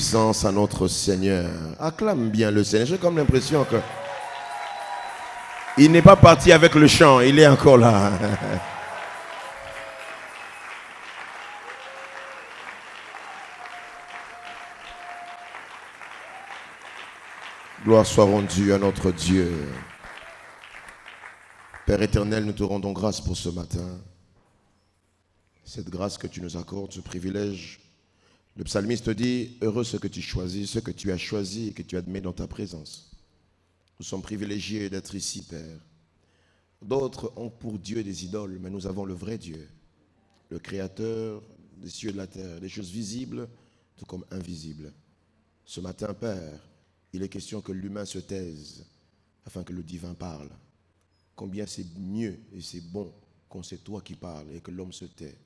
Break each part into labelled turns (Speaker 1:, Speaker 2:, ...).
Speaker 1: puissance à notre Seigneur. Acclame bien le Seigneur. J'ai comme l'impression que il n'est pas parti avec le chant, il est encore là. Gloire soit rendue à notre Dieu. Père éternel, nous te rendons grâce pour ce matin. Cette grâce que tu nous accordes, ce privilège. Le psalmiste dit, heureux ce que tu choisis, ce que tu as choisi et que tu admets dans ta présence. Nous sommes privilégiés d'être ici, Père. D'autres ont pour Dieu des idoles, mais nous avons le vrai Dieu, le Créateur des cieux et de la terre, des choses visibles tout comme invisibles. Ce matin, Père, il est question que l'humain se taise afin que le divin parle. Combien c'est mieux et c'est bon quand c'est toi qui parles et que l'homme se tait.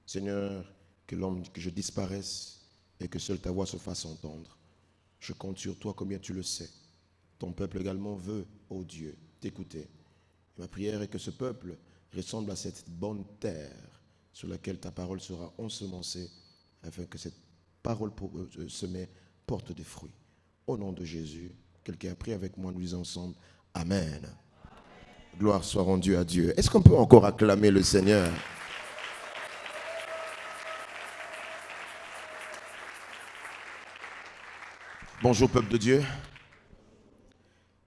Speaker 1: Seigneur, que je disparaisse et que seule ta voix se fasse entendre. Je compte sur toi, combien tu le sais. Ton peuple également veut, ô Dieu, t'écouter. Ma prière est que ce peuple ressemble à cette bonne terre sur laquelle ta parole sera ensemencée, afin que cette parole semée porte des fruits. Au nom de Jésus, quelqu'un a prié avec moi, nous disons ensemble, Amen. Gloire soit rendue à Dieu. Est-ce qu'on peut encore acclamer le Seigneur? Bonjour peuple de Dieu.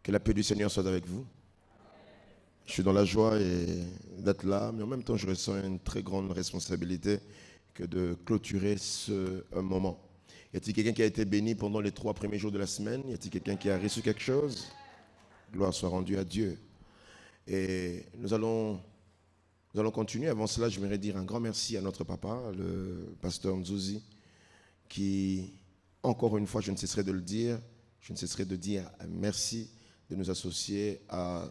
Speaker 1: Que la paix du Seigneur soit avec vous. Je suis dans la joie d'être là, mais en même temps je ressens une très grande responsabilité que de clôturer ce moment. Y a-t-il quelqu'un qui a été béni pendant les 3 premiers jours de la semaine? Y a-t-il quelqu'un qui a reçu quelque chose? Gloire soit rendue à Dieu. Et nous allons continuer. Avant cela, je voudrais dire un grand merci à notre papa, le pasteur Nzouzi, qui, encore une fois, je ne cesserai de le dire, je ne cesserai de dire merci de nous associer à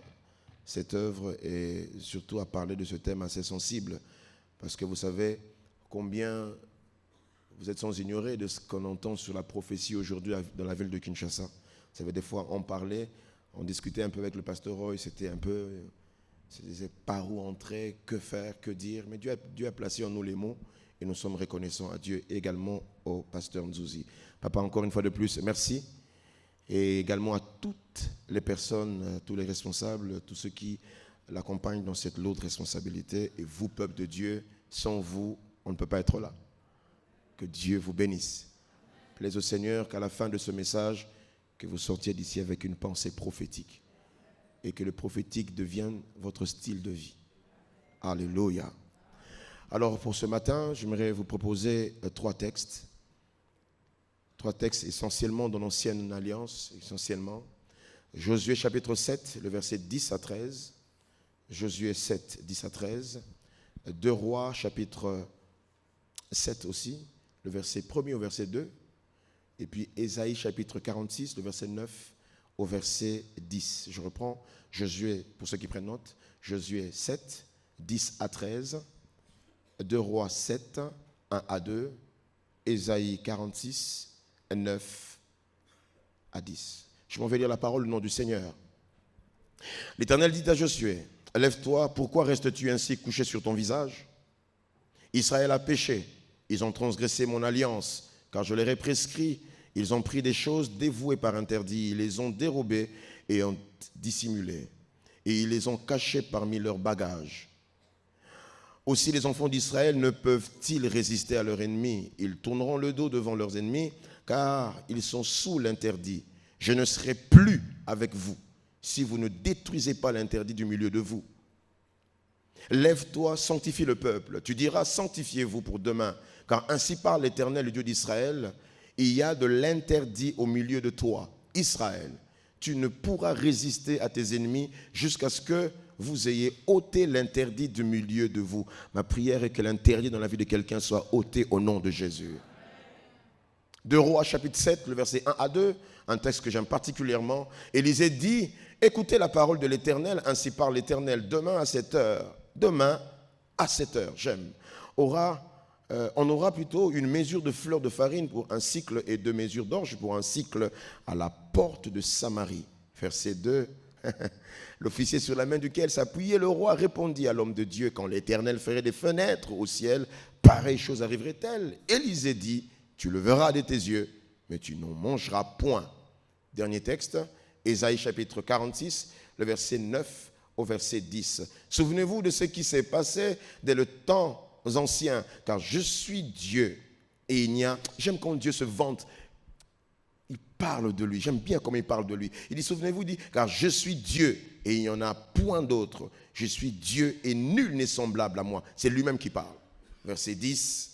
Speaker 1: cette œuvre et surtout à parler de ce thème assez sensible. Parce que vous savez combien vous êtes sans ignorer de ce qu'on entend sur la prophétie aujourd'hui dans la ville de Kinshasa. Vous savez, des fois, on parlait, on discutait un peu avec le pasteur Roy, c'était un peu, c'était par où entrer, que faire, que dire. Mais Dieu a placé en nous les mots et nous sommes reconnaissants à Dieu et également au pasteur Nzouzi. Papa, encore une fois de plus, merci. Et également à toutes les personnes, tous les responsables, tous ceux qui l'accompagnent dans cette lourde responsabilité. Et vous, peuple de Dieu, sans vous, on ne peut pas être là. Que Dieu vous bénisse. Plaise au Seigneur qu'à la fin de ce message, que vous sortiez d'ici avec une pensée prophétique. Et que le prophétique devienne votre style de vie. Alléluia. Alors pour ce matin, j'aimerais vous proposer 3 textes. 3 textes essentiellement dans l'Ancienne Alliance, essentiellement. Josué chapitre 7, le verset 10 à 13. Josué 7, 10 à 13. 2 Rois chapitre 7 aussi, le verset 1er au verset 2. Et puis Ésaïe chapitre 46, le verset 9 au verset 10. Je reprends Josué, pour ceux qui prennent note. Josué 7, 10 à 13. 2 Rois 7, 1 à 2. Ésaïe 46, 9 à 10. Je m'en vais lire la parole au nom du Seigneur. L'Éternel dit à Josué, lève-toi, pourquoi restes-tu ainsi couché sur ton visage? Israël a péché, ils ont transgressé mon alliance, car je leur ai prescrit, ils ont pris des choses dévouées par interdit, ils les ont dérobées et ont dissimulées, et ils les ont cachées parmi leurs bagages. Aussi les enfants d'Israël ne peuvent-ils résister à leurs ennemis? Ils tourneront le dos devant leurs ennemis, car ils sont sous l'interdit. Je ne serai plus avec vous si vous ne détruisez pas l'interdit du milieu de vous. Lève-toi, sanctifie le peuple. Tu diras, sanctifiez-vous pour demain, car ainsi parle l'Éternel, le Dieu d'Israël. Il y a de l'interdit au milieu de toi, Israël. Tu ne pourras résister à tes ennemis jusqu'à ce que vous ayez ôté l'interdit du milieu de vous. Ma prière est que l'interdit dans la vie de quelqu'un soit ôté au nom de Jésus. 2 Rois chapitre 7, le verset 1 à 2, un texte que j'aime particulièrement. Élisée dit, écoutez la parole de l'Éternel, ainsi parle l'Éternel, demain à cette heure, j'aime, on aura plutôt une mesure de fleur de farine pour un cycle et 2 mesures d'orge pour un cycle à la porte de Samarie. Verset 2, l'officier sur la main duquel s'appuyait le roi répondit à l'homme de Dieu, quand l'Éternel ferait des fenêtres au ciel, pareille chose arriverait-elle? Élisée dit, tu le verras de tes yeux, mais tu n'en mangeras point. Dernier texte, Ésaïe chapitre 46, le verset 9 au verset 10. Souvenez-vous de ce qui s'est passé dès le temps ancien, car je suis Dieu et il n'y a... J'aime quand Dieu se vante. Il parle de lui. J'aime bien comment il parle de lui. Il dit, souvenez-vous, il dit, car je suis Dieu et il n'y en a point d'autre. Je suis Dieu et nul n'est semblable à moi. C'est lui-même qui parle. Verset 10.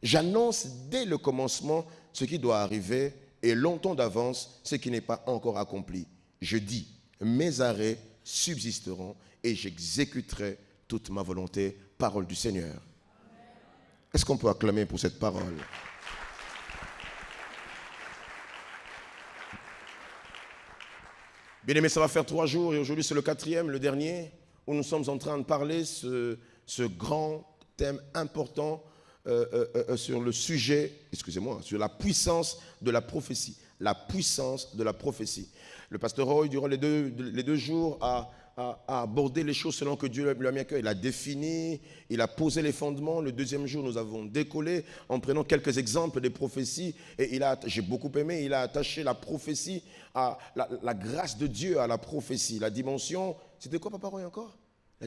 Speaker 1: J'annonce dès le commencement ce qui doit arriver et longtemps d'avance ce qui n'est pas encore accompli. Je dis, mes arrêts subsisteront et j'exécuterai toute ma volonté. Parole du Seigneur. Est-ce qu'on peut acclamer pour cette parole? Bien aimé, ça va faire 3 jours et aujourd'hui c'est le 4e, le dernier, où nous sommes en train de parler ce grand thème important sur le sujet, sur la puissance de la prophétie. La puissance de la prophétie. Le pasteur Roy, durant les deux jours, a abordé les choses selon que Dieu lui a mis à cœur. Il a défini, il a posé les fondements. Le 2e jour, nous avons décollé en prenant quelques exemples des prophéties. Et j'ai beaucoup aimé, il a attaché la prophétie à la grâce de Dieu à la prophétie. La dimension, c'était quoi, Papa Roy, encore? La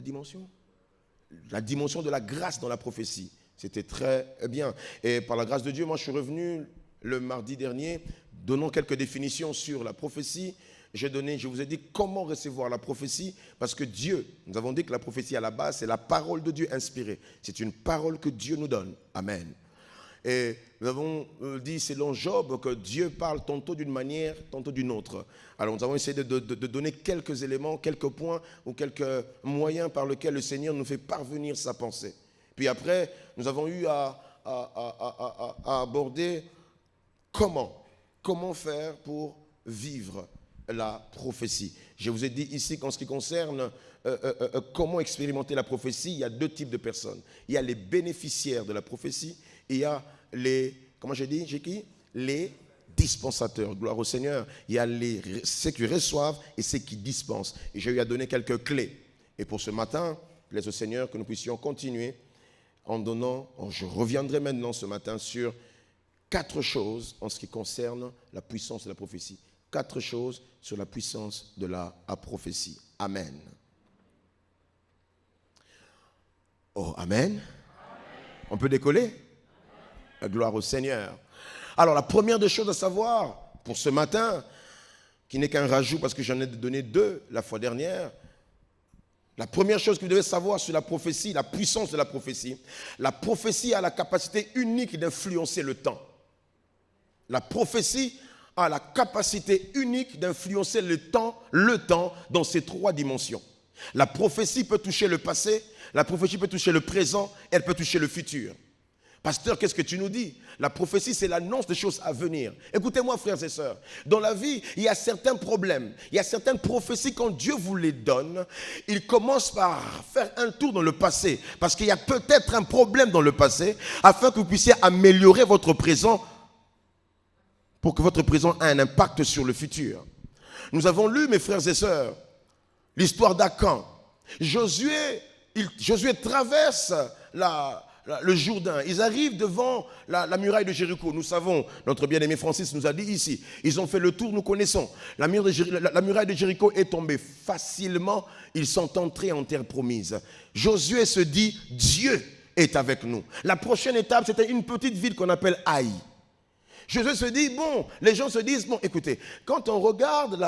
Speaker 1: dimension de la grâce dans la prophétie. C'était très bien. Et par la grâce de Dieu, moi je suis revenu le mardi dernier, donnant quelques définitions sur la prophétie. Je vous ai dit comment recevoir la prophétie, parce que Dieu, nous avons dit que la prophétie à la base, c'est la parole de Dieu inspirée. C'est une parole que Dieu nous donne. Amen. Et nous avons dit, selon Job, que Dieu parle tantôt d'une manière, tantôt d'une autre. Alors nous avons essayé de donner quelques éléments, quelques points ou quelques moyens par lesquels le Seigneur nous fait parvenir sa pensée. Puis après, nous avons eu à aborder comment faire pour vivre la prophétie. Je vous ai dit ici qu'en ce qui concerne comment expérimenter la prophétie, il y a 2 types de personnes. Il y a les bénéficiaires de la prophétie et il y a les, les dispensateurs. Gloire au Seigneur. Il y a ceux qui reçoivent et ceux qui dispensent. Et j'ai eu à donner quelques clés. Et pour ce matin, plaise au Seigneur que nous puissions continuer en donnant, je reviendrai maintenant ce matin sur 4 choses en ce qui concerne la puissance de la prophétie. 4 choses sur la puissance de la prophétie. Amen. Oh, amen. On peut décoller? Gloire au Seigneur. Alors, la première des choses à savoir pour ce matin, qui n'est qu'un rajout parce que j'en ai donné 2 la fois dernière, la première chose que vous devez savoir sur la prophétie, la puissance de la prophétie a la capacité unique d'influencer le temps. La prophétie a la capacité unique d'influencer le temps dans ces 3 dimensions. La prophétie peut toucher le passé, la prophétie peut toucher le présent, elle peut toucher le futur. Pasteur, qu'est-ce que tu nous dis? La prophétie, c'est l'annonce des choses à venir. Écoutez-moi, frères et sœurs. Dans la vie, il y a certains problèmes. Il y a certaines prophéties, quand Dieu vous les donne, il commence par faire un tour dans le passé. Parce qu'il y a peut-être un problème dans le passé, afin que vous puissiez améliorer votre présent, pour que votre présent ait un impact sur le futur. Nous avons lu, mes frères et sœurs, l'histoire d'Akan. Josué traverse le Jourdain. Ils arrivent devant la muraille de Jéricho. Nous savons, notre bien-aimé Francis nous a dit ici, ils ont fait le tour, nous connaissons. La muraille de Jéricho est tombée facilement. Ils sont entrés en terre promise. Josué se dit, Dieu est avec nous. La prochaine étape, c'était une petite ville qu'on appelle Haï. Josué se dit, les gens se disent, écoutez, quand on regarde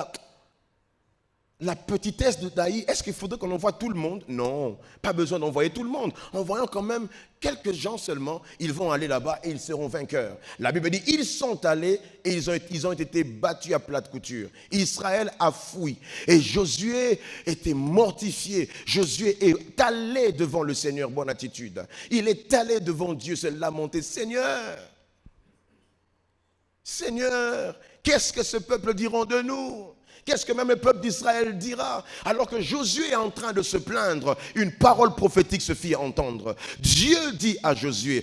Speaker 1: la petitesse de Haï, est-ce qu'il faudrait qu'on envoie tout le monde? Non, pas besoin d'envoyer tout le monde. Envoyons quand même quelques gens seulement, ils vont aller là-bas et ils seront vainqueurs. La Bible dit, ils sont allés et ils ont été battus à plate couture. Israël a fui et Josué était mortifié. Josué est allé devant le Seigneur, bonne attitude. Il est allé devant Dieu se lamenter, Seigneur, qu'est-ce que ce peuple diront de nous? Qu'est-ce que même le peuple d'Israël dira? Alors que Josué est en train de se plaindre, une parole prophétique se fit entendre. Dieu dit à Josué,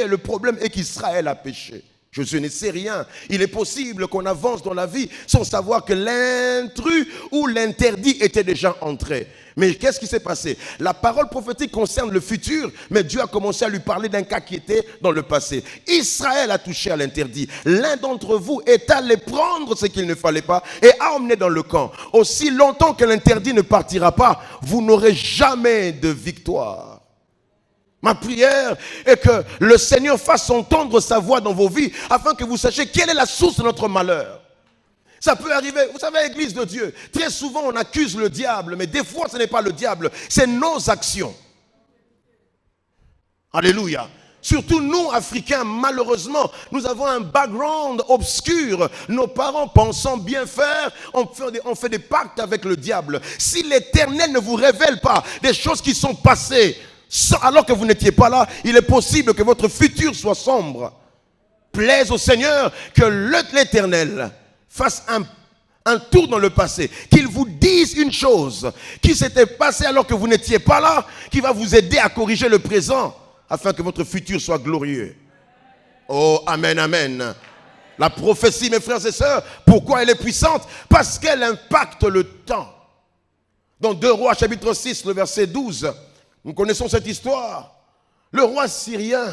Speaker 1: le problème est qu'Israël a péché. Je ne sais rien. Il est possible qu'on avance dans la vie sans savoir que l'intrus ou l'interdit était déjà entré. Mais qu'est-ce qui s'est passé? La parole prophétique concerne le futur, mais Dieu a commencé à lui parler d'un cas qui était dans le passé. Israël a touché à l'interdit. L'un d'entre vous est allé prendre ce qu'il ne fallait pas et a emmené dans le camp. Aussi longtemps que l'interdit ne partira pas, vous n'aurez jamais de victoire. Ma prière est que le Seigneur fasse entendre sa voix dans vos vies afin que vous sachiez quelle est la source de notre malheur. Ça peut arriver, vous savez, l'église de Dieu, très souvent on accuse le diable, mais des fois ce n'est pas le diable, c'est nos actions. Alléluia. Surtout nous, Africains, malheureusement, nous avons un background obscur. Nos parents pensant bien faire, on fait des pactes avec le diable. Si l'Éternel ne vous révèle pas des choses qui sont passées, alors que vous n'étiez pas là, il est possible que votre futur soit sombre. Plaise au Seigneur que l'Éternel fasse un tour dans le passé, qu'il vous dise une chose qui s'était passée alors que vous n'étiez pas là, qui va vous aider à corriger le présent, afin que votre futur soit glorieux. Oh, amen, amen. La prophétie, mes frères et sœurs, pourquoi elle est puissante? Parce qu'elle impacte le temps. Dans 2 Rois, chapitre 6, le verset 12, nous connaissons cette histoire. Le roi syrien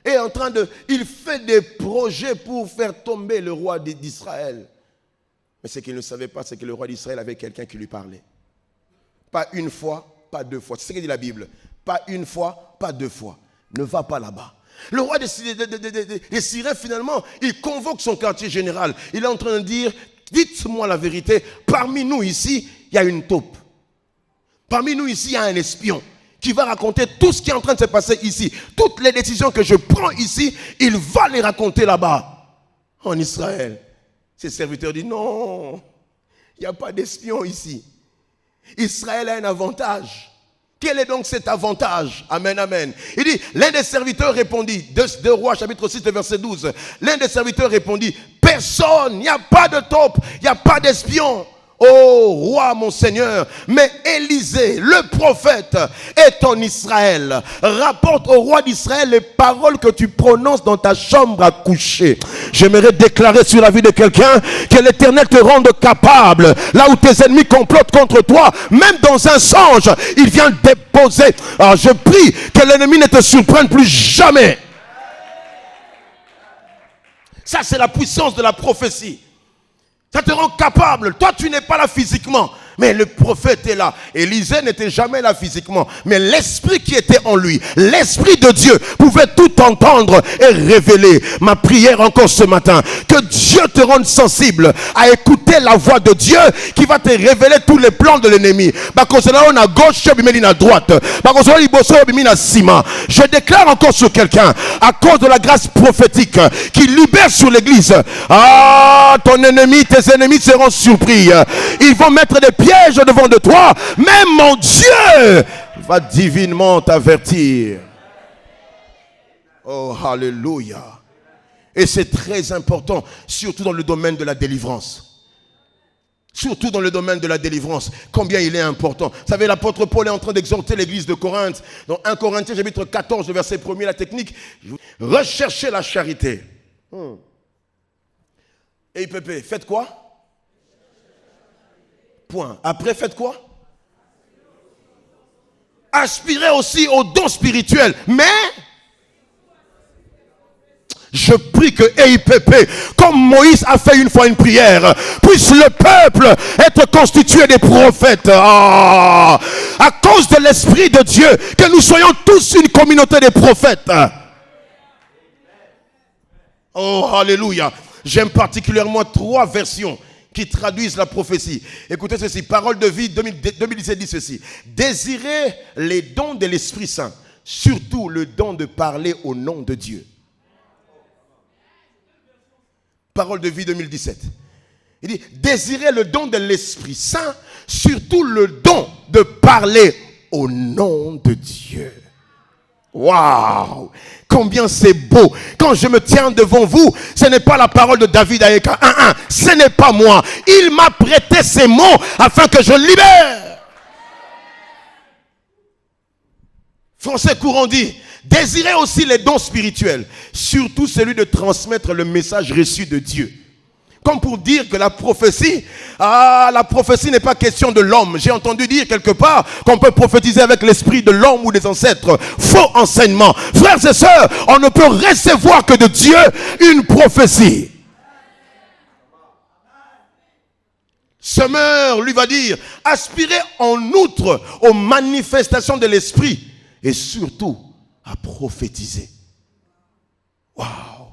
Speaker 1: est en train de... Il fait des projets pour faire tomber le roi d'Israël. Mais ce qu'il ne savait pas, c'est que le roi d'Israël avait quelqu'un qui lui parlait. Pas une fois, pas deux fois. C'est ce que dit la Bible. Pas une fois, pas deux fois. Ne va pas là-bas. Le roi des Syriens, finalement, il convoque son quartier général. Il est en train de dire, dites-moi la vérité, parmi nous ici, il y a une taupe. Parmi nous ici, il y a un espion qui va raconter tout ce qui est en train de se passer ici. Toutes les décisions que je prends ici, il va les raconter là-bas, en Israël. Ses serviteurs disent, non, il n'y a pas d'espion ici. Israël a un avantage. Quel est donc cet avantage? Amen, amen. Il dit, l'un des serviteurs répondit, 2 Rois, chapitre 6, verset 12. L'un des serviteurs répondit, personne, il n'y a pas de taupe, il n'y a pas d'espion. Oh roi mon Seigneur, mais Élisée, le prophète, est en Israël. Rapporte au roi d'Israël les paroles que tu prononces dans ta chambre à coucher. J'aimerais déclarer sur la vie de quelqu'un que l'Éternel te rende capable. Là où tes ennemis complotent contre toi, même dans un songe, il vient déposer. Alors je prie que l'ennemi ne te surprenne plus jamais. Ça, c'est la puissance de la prophétie. Ça te rend capable. Toi, tu n'es pas là physiquement, mais le prophète est là. Élisée n'était jamais là physiquement, mais l'esprit qui était en lui, l'esprit de Dieu, pouvait tout entendre et révéler. Ma prière encore ce matin, que Dieu te rende sensible à écouter la voix de Dieu qui va te révéler tous les plans de l'ennemi. À gauche, à droite. Je déclare encore sur quelqu'un, à cause de la grâce prophétique qui libère sur l'église. Ah, ton ennemi, tes ennemis seront surpris. Ils vont mettre des pièges devant de toi. Mais mon Dieu va divinement t'avertir. Oh, alléluia. Et c'est très important, surtout dans le domaine de la délivrance. Surtout dans le domaine de la délivrance, combien il est important. Vous savez, l'apôtre Paul est en train d'exhorter l'église de Corinthe. Dans 1 Corinthiens, chapitre 14, verset 1er, la technique. Recherchez la charité. Et IPP, faites quoi? Point. Après, faites quoi? Aspirez aussi aux dons spirituels. Mais je prie que EIPP, comme Moïse a fait une fois une prière, puisse le peuple être constitué des prophètes. À cause de l'Esprit de Dieu, que nous soyons tous une communauté des prophètes. Oh, alléluia. J'aime particulièrement 3 versions qui traduisent la prophétie. Écoutez ceci, Parole de vie 2017 dit ceci. Désirez les dons de l'Esprit Saint, surtout le don de parler au nom de Dieu. Parole de vie 2017. Il dit, désirez le don de l'Esprit Saint, surtout le don de parler au nom de Dieu. Waouh! Combien c'est beau. Quand je me tiens devant vous, ce n'est pas la parole de David Aïka. Ce n'est pas moi. Il m'a prêté ces mots afin que je libère. Français courant dit, Désirez aussi les dons spirituels, surtout celui de transmettre le message reçu de Dieu. Comme pour dire que la prophétie n'est pas question de l'homme. J'ai entendu dire quelque part qu'on peut prophétiser avec l'esprit de l'homme ou des ancêtres. Faux enseignement. Frères et sœurs, on ne peut recevoir que de Dieu une prophétie. Semeur lui va dire, aspirez en outre aux manifestations de l'esprit et surtout à prophétiser. Waouh!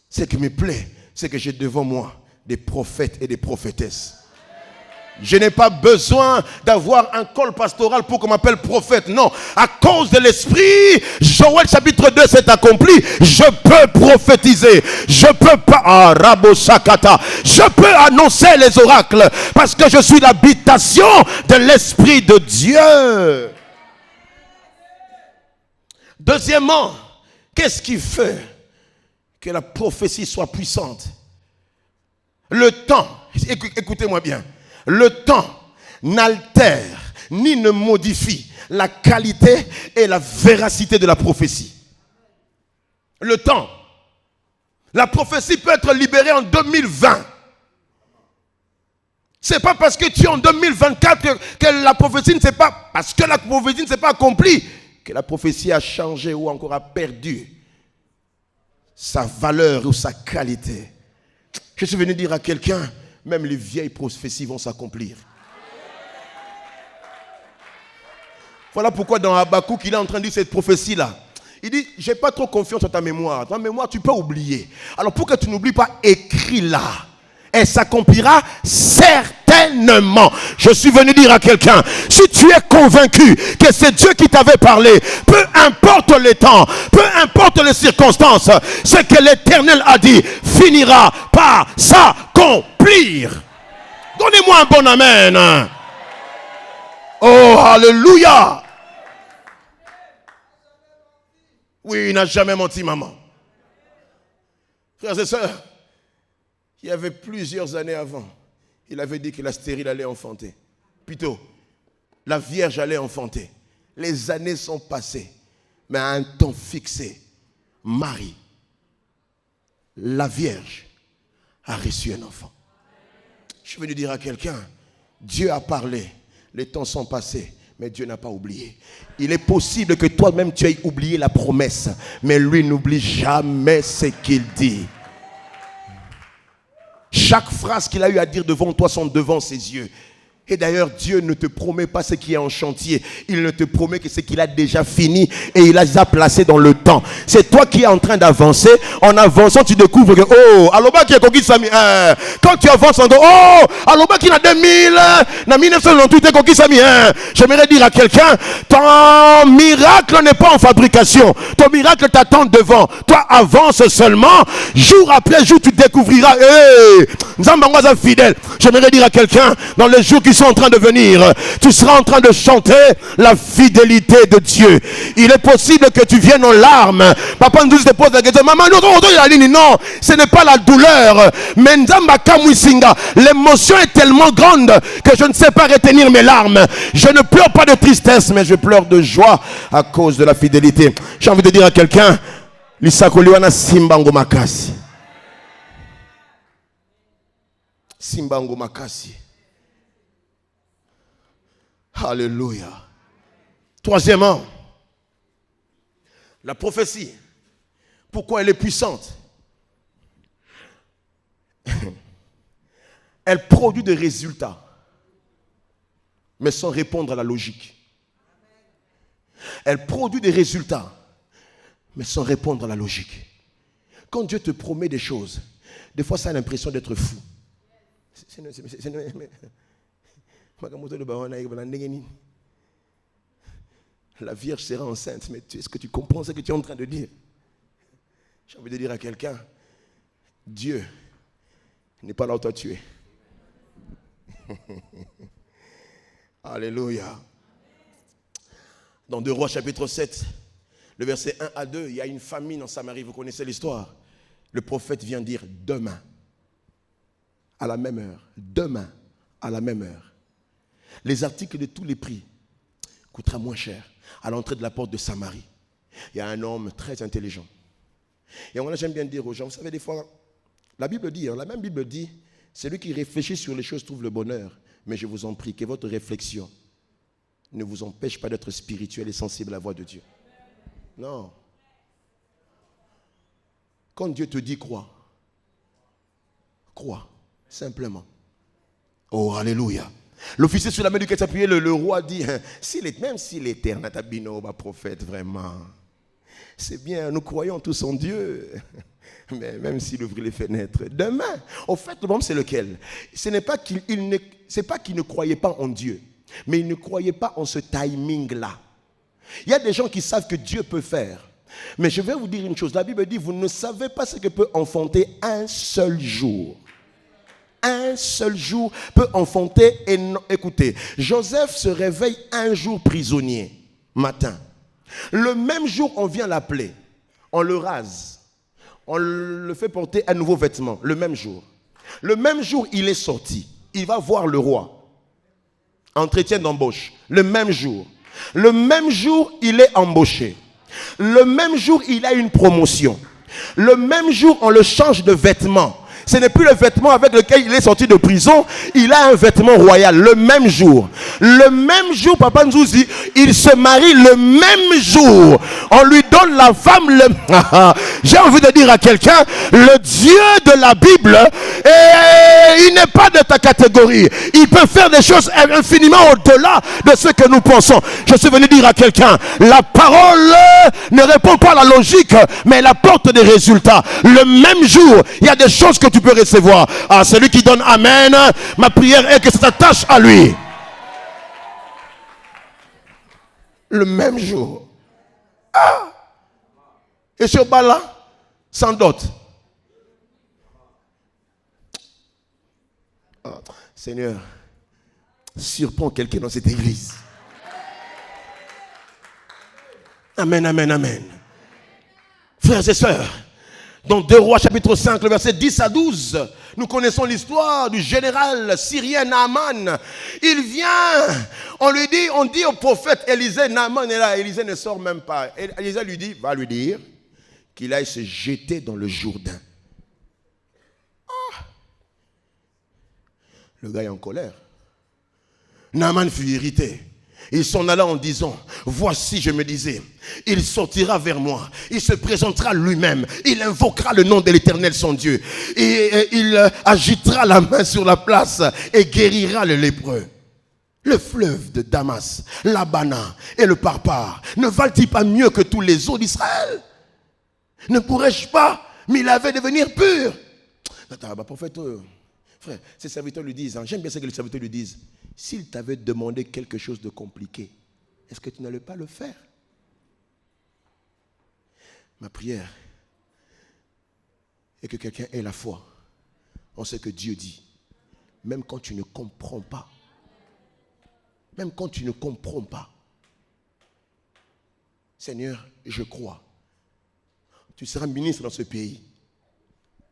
Speaker 1: Ce qui me plaît, c'est que j'ai devant moi des prophètes et des prophétesses. Je n'ai pas besoin d'avoir un col pastoral pour qu'on m'appelle prophète. Non, à cause de l'esprit, Joël chapitre 2 s'est accompli. Je peux prophétiser. Je peux pas, je peux annoncer les oracles parce que je suis l'habitation de l'esprit de Dieu. Deuxièmement, qu'est-ce qui fait que la prophétie soit puissante? Le temps, écoutez-moi bien, le temps n'altère ni ne modifie la qualité et la véracité de la prophétie. Le temps. La prophétie peut être libérée en 2020. C'est pas parce que tu es en 2024 que la prophétie ne s'est pas, parce que la prophétie ne s'est pas accomplie, que la prophétie a changé ou encore a perdu sa valeur ou sa qualité. Je suis venu dire à quelqu'un, même les vieilles prophéties vont s'accomplir. Voilà pourquoi dans Habakkuk, il est en train de dire cette prophétie-là. Il dit, j'ai pas trop confiance en ta mémoire. Ta mémoire, tu peux oublier. Alors pour que tu n'oublies pas, écris-la. Elle s'accomplira certainement. Je suis venu dire à quelqu'un, si tu es convaincu que c'est Dieu qui t'avait parlé, peu importe le temps, peu importe les circonstances, ce que l'Éternel a dit finira par s'accomplir. Donnez-moi un bon amen. Oh, alléluia. Oui, il n'a jamais menti, maman. Frères et sœurs, il y avait plusieurs années avant, il avait dit que la stérile allait enfanter. Plutôt, la vierge allait enfanter. Les années sont passées, mais à un temps fixé, Marie, la vierge, a reçu un enfant. Je suis venu dire à quelqu'un, Dieu a parlé, les temps sont passés, mais Dieu n'a pas oublié. Il est possible que toi-même tu aies oublié la promesse, mais lui n'oublie jamais ce qu'il dit. Chaque phrase qu'il a eu à dire devant toi sont devant ses yeux. Et d'ailleurs, Dieu ne te promet pas ce qui est en chantier. Il ne te promet que ce qu'il a déjà fini et il les a placés dans le temps. C'est toi qui es en train d'avancer. En avançant, tu découvres que, oh, aloba qui est conquis Sami. Quand tu avances en oh, aloba qui n'a 2000, n'a 1998 conquis Sami. J'aimerais dire à quelqu'un, ton miracle n'est pas en fabrication. Ton miracle t'attend devant. Toi, avance seulement. Jour après jour, tu découvriras, Nzambangoza fidèle. J'aimerais dire à quelqu'un, dans les jours qui sont en train de venir, tu seras en train de chanter la fidélité de Dieu. Il est possible que tu viennes en larmes. Papa nous te pose la question, maman, non, ce n'est pas la douleur, mais l'émotion est tellement grande que je ne sais pas retenir mes larmes. Je ne pleure pas de tristesse, mais je pleure de joie à cause de la fidélité. J'ai envie de dire à quelqu'un, Lisakoliwana Simbango Makasi. Simbango Makasi. Alléluia. Troisièmement, la prophétie. Pourquoi elle est puissante? Elle produit des résultats, mais sans répondre à la logique. Elle produit des résultats, mais sans répondre à la logique. Quand Dieu te promet des choses, des fois ça a l'impression d'être fou. La Vierge sera enceinte, mais est-ce que tu comprends ce que tu es en train de dire? J'ai envie de dire à quelqu'un, Dieu n'est pas là où toi tu es. Alléluia. Dans 2 Rois chapitre 7, le verset 1 à 2, il y a une famine en Samarie, vous connaissez l'histoire. Le prophète vient dire demain, à la même heure, demain, à la même heure, les articles de tous les prix coûtera moins cher à l'entrée de la porte de Samarie. Il y a un homme très intelligent. Et moi, j'aime bien dire aux gens, vous savez, des fois, la Bible dit, la même Bible dit, celui qui réfléchit sur les choses trouve le bonheur. Mais je vous en prie, que votre réflexion ne vous empêche pas d'être spirituel et sensible à la voix de Dieu. Non. Quand Dieu te dit crois, crois, simplement. Oh, alléluia. L'officier sur la main duquel s'appuyait, le roi dit, même s'il est éternel, Abino, prophète, vraiment, c'est bien, nous croyons tous en Dieu. Mais même s'il ouvrit les fenêtres, demain, au fait, le problème c'est lequel? Ce n'est pas qu'il ne croyait pas en Dieu, mais il ne croyait pas en ce timing-là. Il y a des gens qui savent que Dieu peut faire. Mais je vais vous dire une chose, la Bible dit, vous ne savez pas ce que peut enfanter un seul jour. Un seul jour peut enfanter, écoutez, Joseph se réveille un jour prisonnier, matin. Le même jour, on vient l'appeler, on le rase, on le fait porter un nouveau vêtement, le même jour. Le même jour, il est sorti, il va voir le roi, entretien d'embauche, le même jour. Le même jour, il est embauché. Le même jour, il a une promotion. Le même jour, on le change de vêtement. Ce n'est plus le vêtement avec lequel il est sorti de prison. Il a un vêtement royal le même jour. Le même jour, Papa Nzouzi, il se marie le même jour. On lui donne la femme. J'ai envie de dire à quelqu'un, le Dieu de la Bible, il n'est pas de ta catégorie. Il peut faire des choses infiniment au-delà de ce que nous pensons. Je suis venu dire à quelqu'un, la parole ne répond pas à la logique, mais elle apporte des résultats. Le même jour, il y a des choses que tu peux recevoir. Ah, celui qui donne Amen, ma prière est que ça s'attache à lui. Le même jour. Ah! Et sur Bala, sans dot. Ah, Seigneur, surprends quelqu'un dans cette église. Amen, amen, amen. Frères et sœurs, dans 2 Rois chapitre 5, le verset 10 à 12, nous connaissons l'histoire du général syrien Naaman. Il vient, on dit au prophète Élisée, Naaman est là, Élisée ne sort même pas. Élisée lui dit, va lui dire qu'il aille se jeter dans le Jourdain. Ah. Le gars est en colère. Naaman fut irrité. Il s'en alla en disant, voici, je me disais, il sortira vers moi, il se présentera lui-même, il invoquera le nom de l'Éternel son Dieu, et il agitera la main sur la place et guérira le lépreux. Le fleuve de Damas, l'Abana et le Parpar ne valent-ils pas mieux que tous les eaux d'Israël? Ne pourrais-je pas m'y laver et devenir pur? Attends, prophète, frère, ses serviteurs lui disent, j'aime bien ce que les serviteurs lui disent, s'il t'avait demandé quelque chose de compliqué, est-ce que tu n'allais pas le faire? Ma prière est que quelqu'un ait la foi en ce que Dieu dit. Même quand tu ne comprends pas. Même quand tu ne comprends pas. Seigneur, je crois. Tu seras ministre dans ce pays.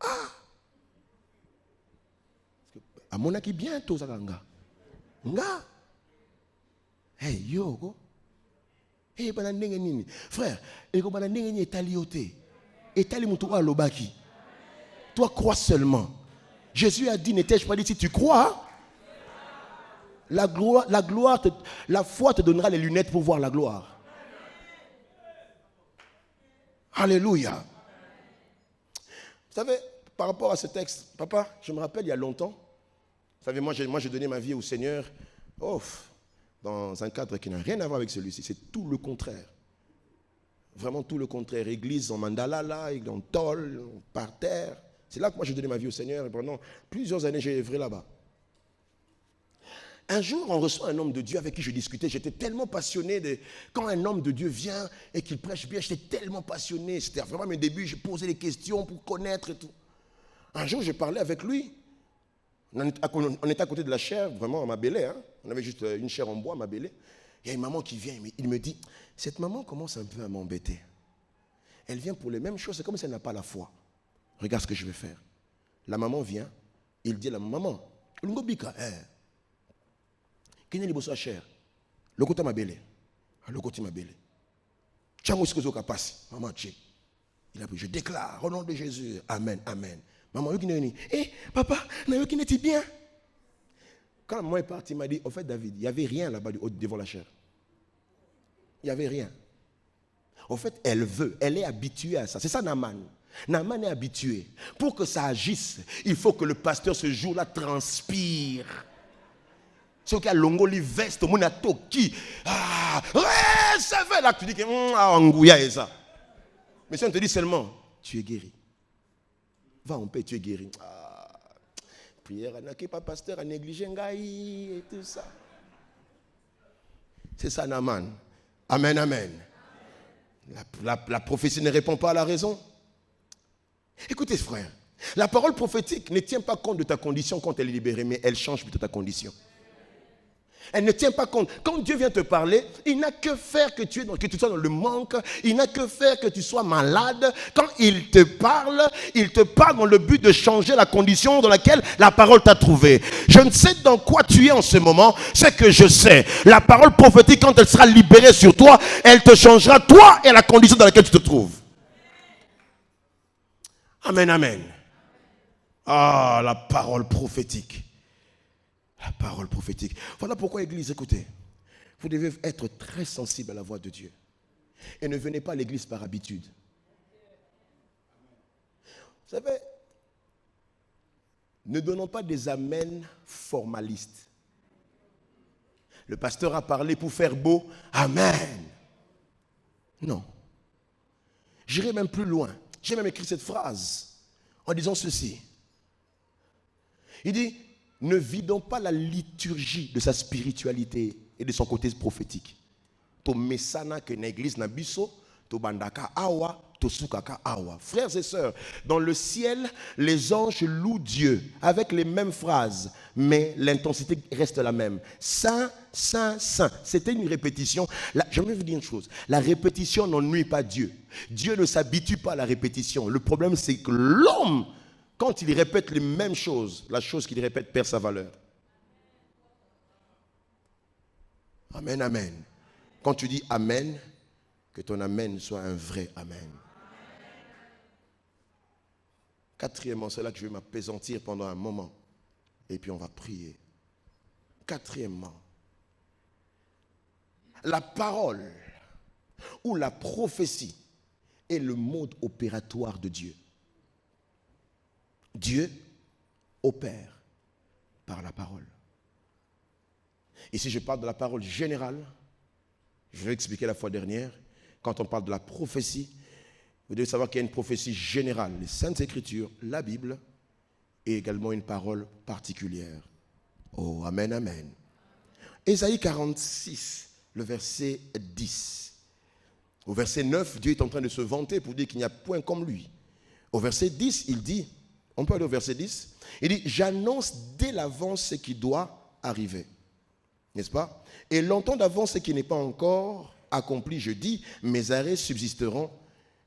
Speaker 1: Ah! À mon avis, bientôt, ça va. Nga. Hey, yo, go. Hey, frère, toi, crois seulement. Jésus a dit, n'étais-je pas dit, si tu crois, la foi te donnera les lunettes pour voir la gloire. Alléluia. Vous savez, par rapport à ce texte, papa, je me rappelle il y a longtemps, vous savez, moi j'ai donné ma vie au Seigneur, dans un cadre qui n'a rien à voir avec celui-ci. C'est tout le contraire. Vraiment tout le contraire. Église en mandala, là, en tôle, par terre. C'est là que moi j'ai donné ma vie au Seigneur et pendant plusieurs années j'ai œuvré là-bas. Un jour, on reçoit un homme de Dieu avec qui je discutais. J'étais tellement passionné quand un homme de Dieu vient et qu'il prêche bien, j'étais tellement passionné. C'était vraiment mes débuts, je posais des questions pour connaître et tout. Un jour, je parlais avec lui. On était à côté de la chaire, vraiment à Mabélé. Hein. On avait juste une chaire en bois à Mabélé. Il y a une maman qui vient, il me dit, cette maman commence un peu à m'embêter. Elle vient pour les mêmes choses, c'est comme si elle n'a pas la foi. Regarde ce que je vais faire. La maman vient, il dit à la maman, qui n'est pas chair, le côté Mabélé, le côté Mabélé. Maman, il a dit, je déclare au nom de Jésus. Amen, amen. Maman, il a dit, papa, tu es bien. Quand maman est partie, il m'a dit, au fait, David, il n'y avait rien là-bas devant la chair. Il n'y avait rien. Au fait, elle est habituée à ça. C'est ça, Naaman. Naaman est habitué. Pour que ça agisse, il faut que le pasteur ce jour-là transpire. C'est qu'il y a l'ongoli veste, mon atoki. Ah, ouais, ça fait là que tu dis que Angouya et ça. Mais si on te dit seulement, tu es guéri. Va en paix, tu es guéri. Ah, prière, n'a pas pasteur, à négliger et tout ça. C'est ça, Naaman. Amen, amen. La prophétie ne répond pas à la raison. Écoutez, frère, la parole prophétique ne tient pas compte de ta condition quand elle est libérée, mais elle change plutôt ta condition. Elle ne tient pas compte. Quand Dieu vient te parler, il n'a que faire que tu sois dans le manque. Il n'a que faire que tu sois malade. Quand il te parle dans le but de changer la condition dans laquelle la parole t'a trouvé. Je ne sais dans quoi tu es en ce moment. C'est que je sais. La parole prophétique, quand elle sera libérée sur toi, elle te changera toi et la condition dans laquelle tu te trouves. Amen, amen. Ah, la parole prophétique. La parole prophétique. Voilà pourquoi, Église, écoutez, vous devez être très sensible à la voix de Dieu. Et ne venez pas à l'église par habitude. Vous savez, ne donnons pas des amens formalistes. Le pasteur a parlé pour faire beau. Amen. Non. J'irai même plus loin. J'ai même écrit cette phrase en disant ceci. Il dit, ne vidons pas la liturgie de sa spiritualité et de son côté prophétique. To mesana que l'église na biso, to bandaka awa, to sukaka awa. Frères et sœurs, dans le ciel, les anges louent Dieu avec les mêmes phrases, mais l'intensité reste la même. Saint, saint, saint. C'était une répétition. Je vais vous dire une chose. La répétition n'ennuie pas Dieu. Dieu ne s'habitue pas à la répétition. Le problème, c'est que l'homme, quand il répète les mêmes choses, la chose qu'il répète perd sa valeur. Amen, amen. Quand tu dis amen, que ton amen soit un vrai amen. Quatrièmement, c'est là que je vais m'apaisantir pendant un moment. Et puis on va prier. Quatrièmement, la parole ou la prophétie est le mode opératoire de Dieu. Dieu opère par la parole. Et si je parle de la parole générale, je vais expliquer la fois dernière, quand on parle de la prophétie, vous devez savoir qu'il y a une prophétie générale, les Saintes Écritures, la Bible, et également une parole particulière. Oh, amen, amen. Ésaïe 46, le verset 10. Au verset 9, Dieu est en train de se vanter pour dire qu'il n'y a point comme lui. Au verset 10, il dit, on peut aller au verset 10, il dit, j'annonce dès l'avance ce qui doit arriver. N'est-ce pas? Et longtemps d'avance ce qui n'est pas encore accompli, je dis, mes arrêts subsisteront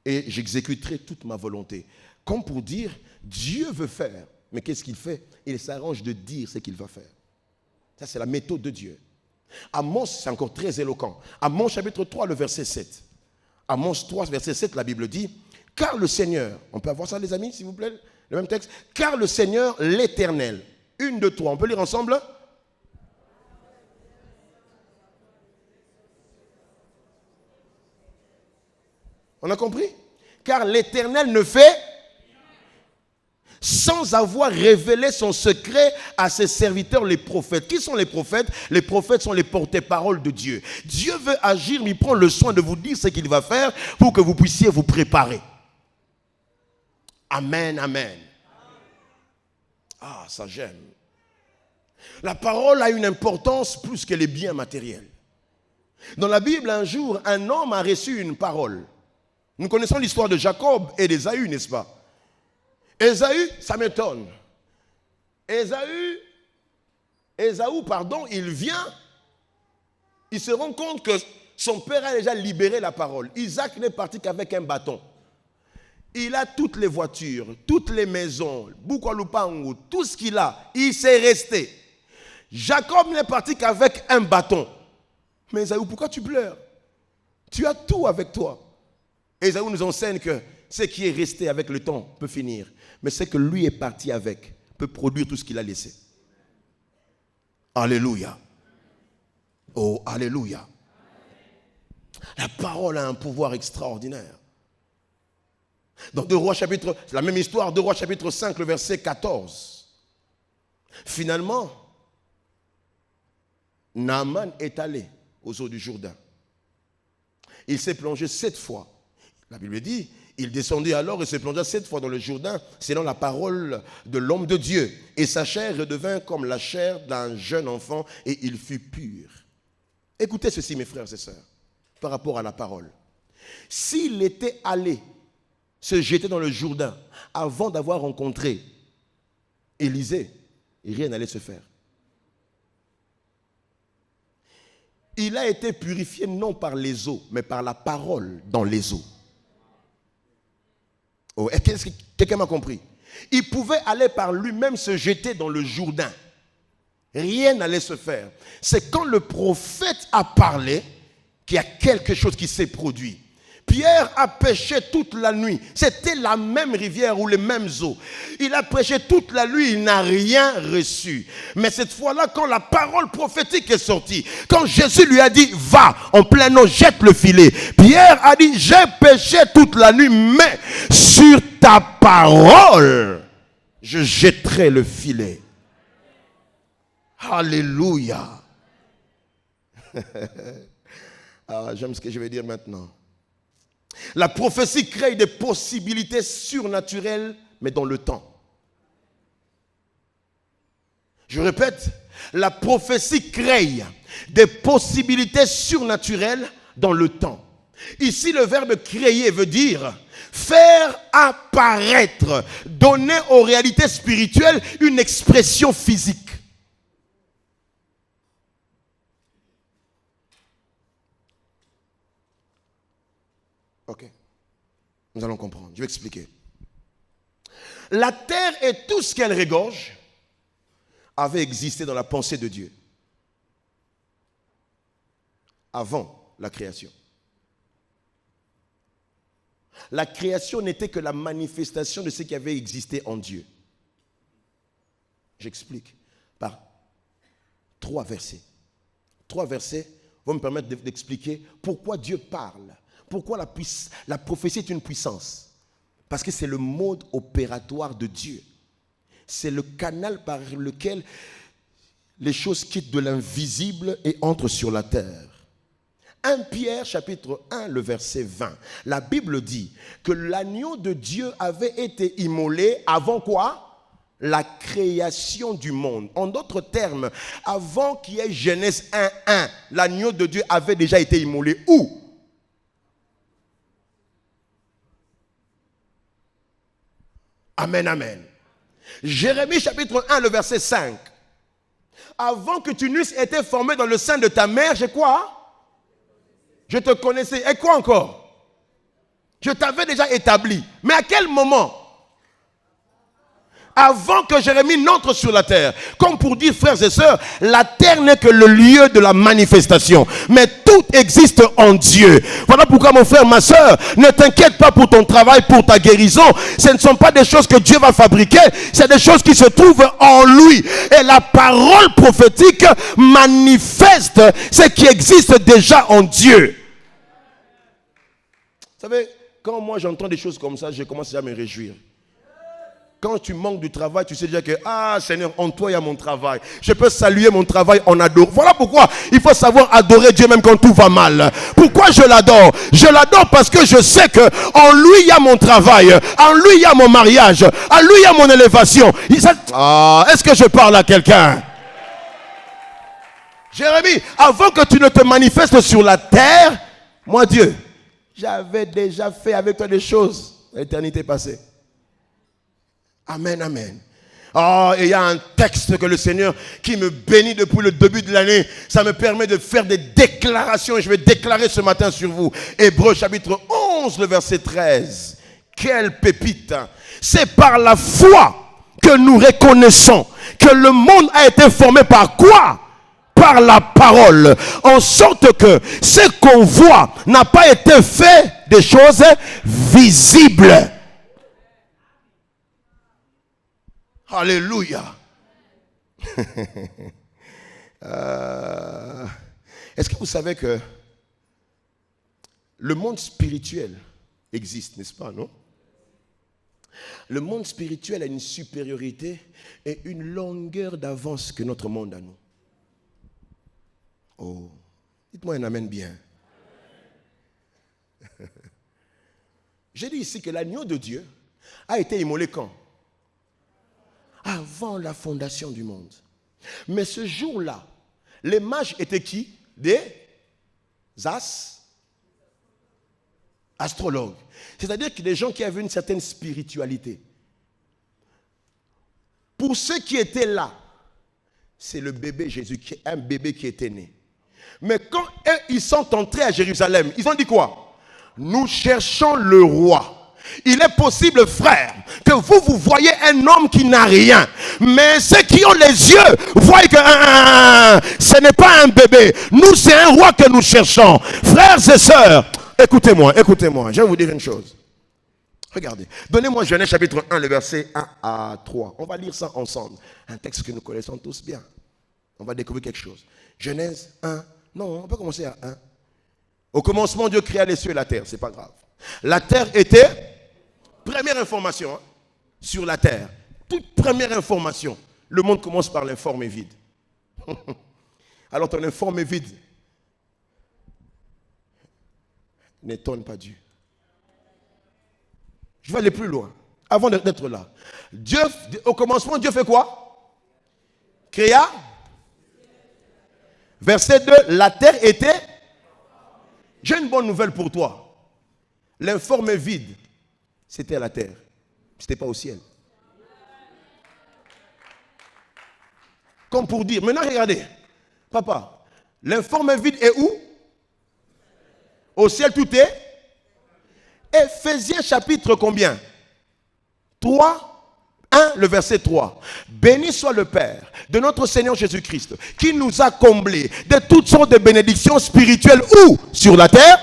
Speaker 1: et j'exécuterai toute ma volonté. Comme pour dire, Dieu veut faire, mais qu'est-ce qu'il fait? Il s'arrange de dire ce qu'il va faire. Ça, c'est la méthode de Dieu. Amos, c'est encore très éloquent. Amos chapitre 3, le verset 7. Amos 3, verset 7, la Bible dit, car le Seigneur, on peut avoir ça les amis, s'il vous plaît, le même texte, car le Seigneur, l'Éternel, une de trois, on peut lire ensemble? On a compris? Car l'Éternel ne fait sans avoir révélé son secret à ses serviteurs les prophètes. Qui sont les prophètes? Les prophètes sont les porte-paroles de Dieu. Dieu veut agir, mais il prend le soin de vous dire ce qu'il va faire pour que vous puissiez vous préparer. Amen, amen. Ah, ça j'aime. La parole a une importance plus que les biens matériels. Dans la Bible, un jour, un homme a reçu une parole. Nous connaissons l'histoire de Jacob et d'Ésaü, n'est-ce pas? Ésaü, ça m'étonne. Ésaü, il vient, il se rend compte que son père a déjà libéré la parole. Isaac n'est parti qu'avec un bâton. Il a toutes les voitures, toutes les maisons, Bukwalupangu, tout ce qu'il a, il s'est resté. Jacob n'est parti qu'avec un bâton. Mais Ésaü, pourquoi tu pleures? Tu as tout avec toi. Ésaü nous enseigne que ce qui est resté avec le temps peut finir. Mais ce que lui est parti avec peut produire tout ce qu'il a laissé. Alléluia. Oh, alléluia. La parole a un pouvoir extraordinaire. Dans 2 Rois chapitre, c'est la même histoire, 2 Rois chapitre 5, le verset 14. Finalement, Naaman est allé aux eaux du Jourdain. Il s'est plongé 7 fois. La Bible dit, il descendit alors et se plongea 7 fois dans le Jourdain, selon la parole de l'homme de Dieu. Et sa chair redevint comme la chair d'un jeune enfant et il fut pur. Écoutez ceci, mes frères et sœurs, par rapport à la parole. S'il était allé se jeter dans le Jourdain avant d'avoir rencontré Élisée, rien n'allait se faire. Il a été purifié non par les eaux, mais par la parole dans les eaux. Oh, est-ce que quelqu'un m'a compris? Il pouvait aller par lui-même se jeter dans le Jourdain. Rien n'allait se faire. C'est quand le prophète a parlé qu'il y a quelque chose qui s'est produit. Pierre a pêché toute la nuit. C'était la même rivière ou les mêmes eaux. Il a prêché toute la nuit, il n'a rien reçu. Mais cette fois-là, quand la parole prophétique est sortie, quand Jésus lui a dit, va, en plein eau, jette le filet. Pierre a dit, j'ai pêché toute la nuit, mais sur ta parole, je jetterai le filet. Alléluia. J'aime ce que je vais dire maintenant. La prophétie crée des possibilités surnaturelles, mais dans le temps. Je répète, la prophétie crée des possibilités surnaturelles dans le temps. Ici, le verbe créer veut dire faire apparaître, donner aux réalités spirituelles une expression physique. Ok, nous allons comprendre. Je vais expliquer. La terre et tout ce qu'elle regorge avait existé dans la pensée de Dieu avant la création. La création n'était que la manifestation de ce qui avait existé en Dieu. J'explique par 3 versets. 3 versets vont me permettre d'expliquer pourquoi Dieu parle. Pourquoi la prophétie est une puissance? Parce que c'est le mode opératoire de Dieu. C'est le canal par lequel les choses quittent de l'invisible et entrent sur la terre. 1 Pierre chapitre 1, le verset 20. La Bible dit que l'agneau de Dieu avait été immolé avant quoi? La création du monde. En d'autres termes, avant qu'il y ait Genèse 1:1, l'agneau de Dieu avait déjà été immolé. Où? Amen, amen. Jérémie chapitre 1, le verset 5. Avant que tu n'eusses été formé dans le sein de ta mère, j'ai quoi? Je te connaissais. Et quoi encore? Je t'avais déjà établi. Mais à quel moment? Avant que Jérémie n'entre sur la terre. Comme pour dire, frères et sœurs, la terre n'est que le lieu de la manifestation. Mais tout existe en Dieu. Voilà pourquoi, mon frère, ma sœur, ne t'inquiète pas pour ton travail, pour ta guérison. Ce ne sont pas des choses que Dieu va fabriquer. C'est des choses qui se trouvent en lui. Et la parole prophétique manifeste ce qui existe déjà en Dieu. Vous savez, quand moi j'entends des choses comme ça, je commence déjà à me réjouir. Quand tu manques du travail, tu sais déjà que, ah Seigneur, en toi il y a mon travail. Je peux saluer mon travail en adorant. Voilà pourquoi il faut savoir adorer Dieu même quand tout va mal. Pourquoi je l'adore? Je l'adore parce que je sais que en lui il y a mon travail. En lui il y a mon mariage. En lui il y a mon élévation. Est-ce que je parle à quelqu'un? Jérémie, avant que tu ne te manifestes sur la terre, moi Dieu, j'avais déjà fait avec toi des choses. L'éternité passée. Amen, amen. Oh, et il y a un texte que le Seigneur qui me bénit depuis le début de l'année. Ça me permet de faire des déclarations et je vais déclarer ce matin sur vous. Hébreux chapitre 11, le verset 13. Quelle pépite! C'est par la foi que nous reconnaissons que le monde a été formé par quoi? par la parole, en sorte que ce qu'on voit n'a pas été fait des choses visibles. Alléluia. Est-ce que vous savez que le monde spirituel existe, n'est-ce pas, non? Le monde spirituel a une supériorité et une longueur d'avance que notre monde a, nous. Oh, dites-moi un amen bien. J'ai dit ici que l'agneau de Dieu a été immolé quand? Avant la fondation du monde. Mais ce jour-là, les mages étaient qui? Des astrologues. C'est-à-dire que des gens qui avaient une certaine spiritualité. Pour ceux qui étaient là, c'est le bébé Jésus, un bébé qui était né. Mais quand eux, ils sont entrés à Jérusalem, ils ont dit quoi? Nous cherchons le roi. Il est possible, frère, que vous voyez un homme qui n'a rien. Mais ceux qui ont les yeux voient que ce n'est pas un bébé. Nous, c'est un roi que nous cherchons. Frères et sœurs, écoutez-moi. Je vais vous dire une chose. Regardez. Donnez-moi Genèse chapitre 1, le verset 1 à 3. On va lire ça ensemble. Un texte que nous connaissons tous bien. On va découvrir quelque chose. Genèse 1. Non, on peut commencer à 1. Au commencement, Dieu créa les cieux et la terre. C'est pas grave. La terre était... Première information hein, sur la terre. Toute première information. Le monde commence par l'informe et vide. Alors ton informe et vide n'étonne pas Dieu. Je vais aller plus loin. Avant d'être là. Dieu, au commencement, Dieu fait quoi? Créa. Verset 2. La terre était... J'ai une bonne nouvelle pour toi. L'informe et vide. C'était à la terre. Ce n'était pas au ciel. Comme pour dire, maintenant regardez. Papa, l'informe vide est où? Au ciel tout est. Éphésiens chapitre combien? 3, 1, le verset 3. Béni soit le Père de notre Seigneur Jésus-Christ qui nous a comblés de toutes sortes de bénédictions spirituelles. Où? Sur la terre?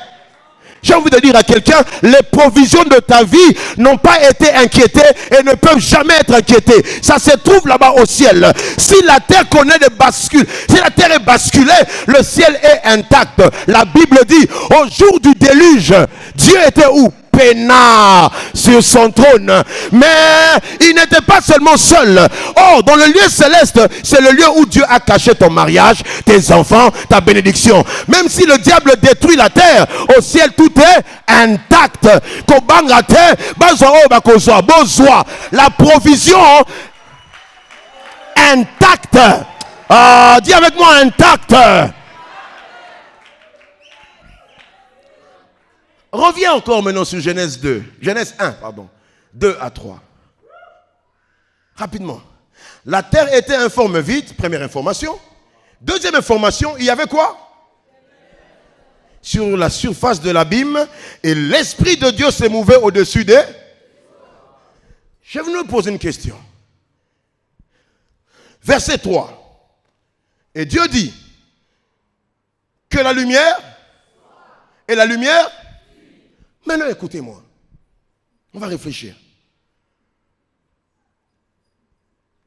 Speaker 1: J'ai envie de dire à quelqu'un, les provisions de ta vie n'ont pas été inquiétées et ne peuvent jamais être inquiétées. Ça se trouve là-bas au ciel. Si la terre connaît des bascules, si la terre est basculée, le ciel est intact. La Bible dit, au jour du déluge, Dieu était où? Peinard sur son trône. Mais il n'était pas seulement seul. Oh, dans le lieu céleste, c'est le lieu où Dieu a caché ton mariage, tes enfants, ta bénédiction. Même si le diable détruit la terre, au ciel tout est intact. La provision intacte. Dis avec moi intacte. Reviens encore maintenant sur Genèse 2. Genèse 1, pardon. 2 à 3. Rapidement. La terre était informe vide, première information. Deuxième information, il y avait quoi? Sur la surface de l'abîme, et l'Esprit de Dieu se mouvait au-dessus des... Je vais vous poser une question. Verset 3. Et Dieu dit que la lumière, et la lumière... Maintenant, écoutez-moi. On va réfléchir.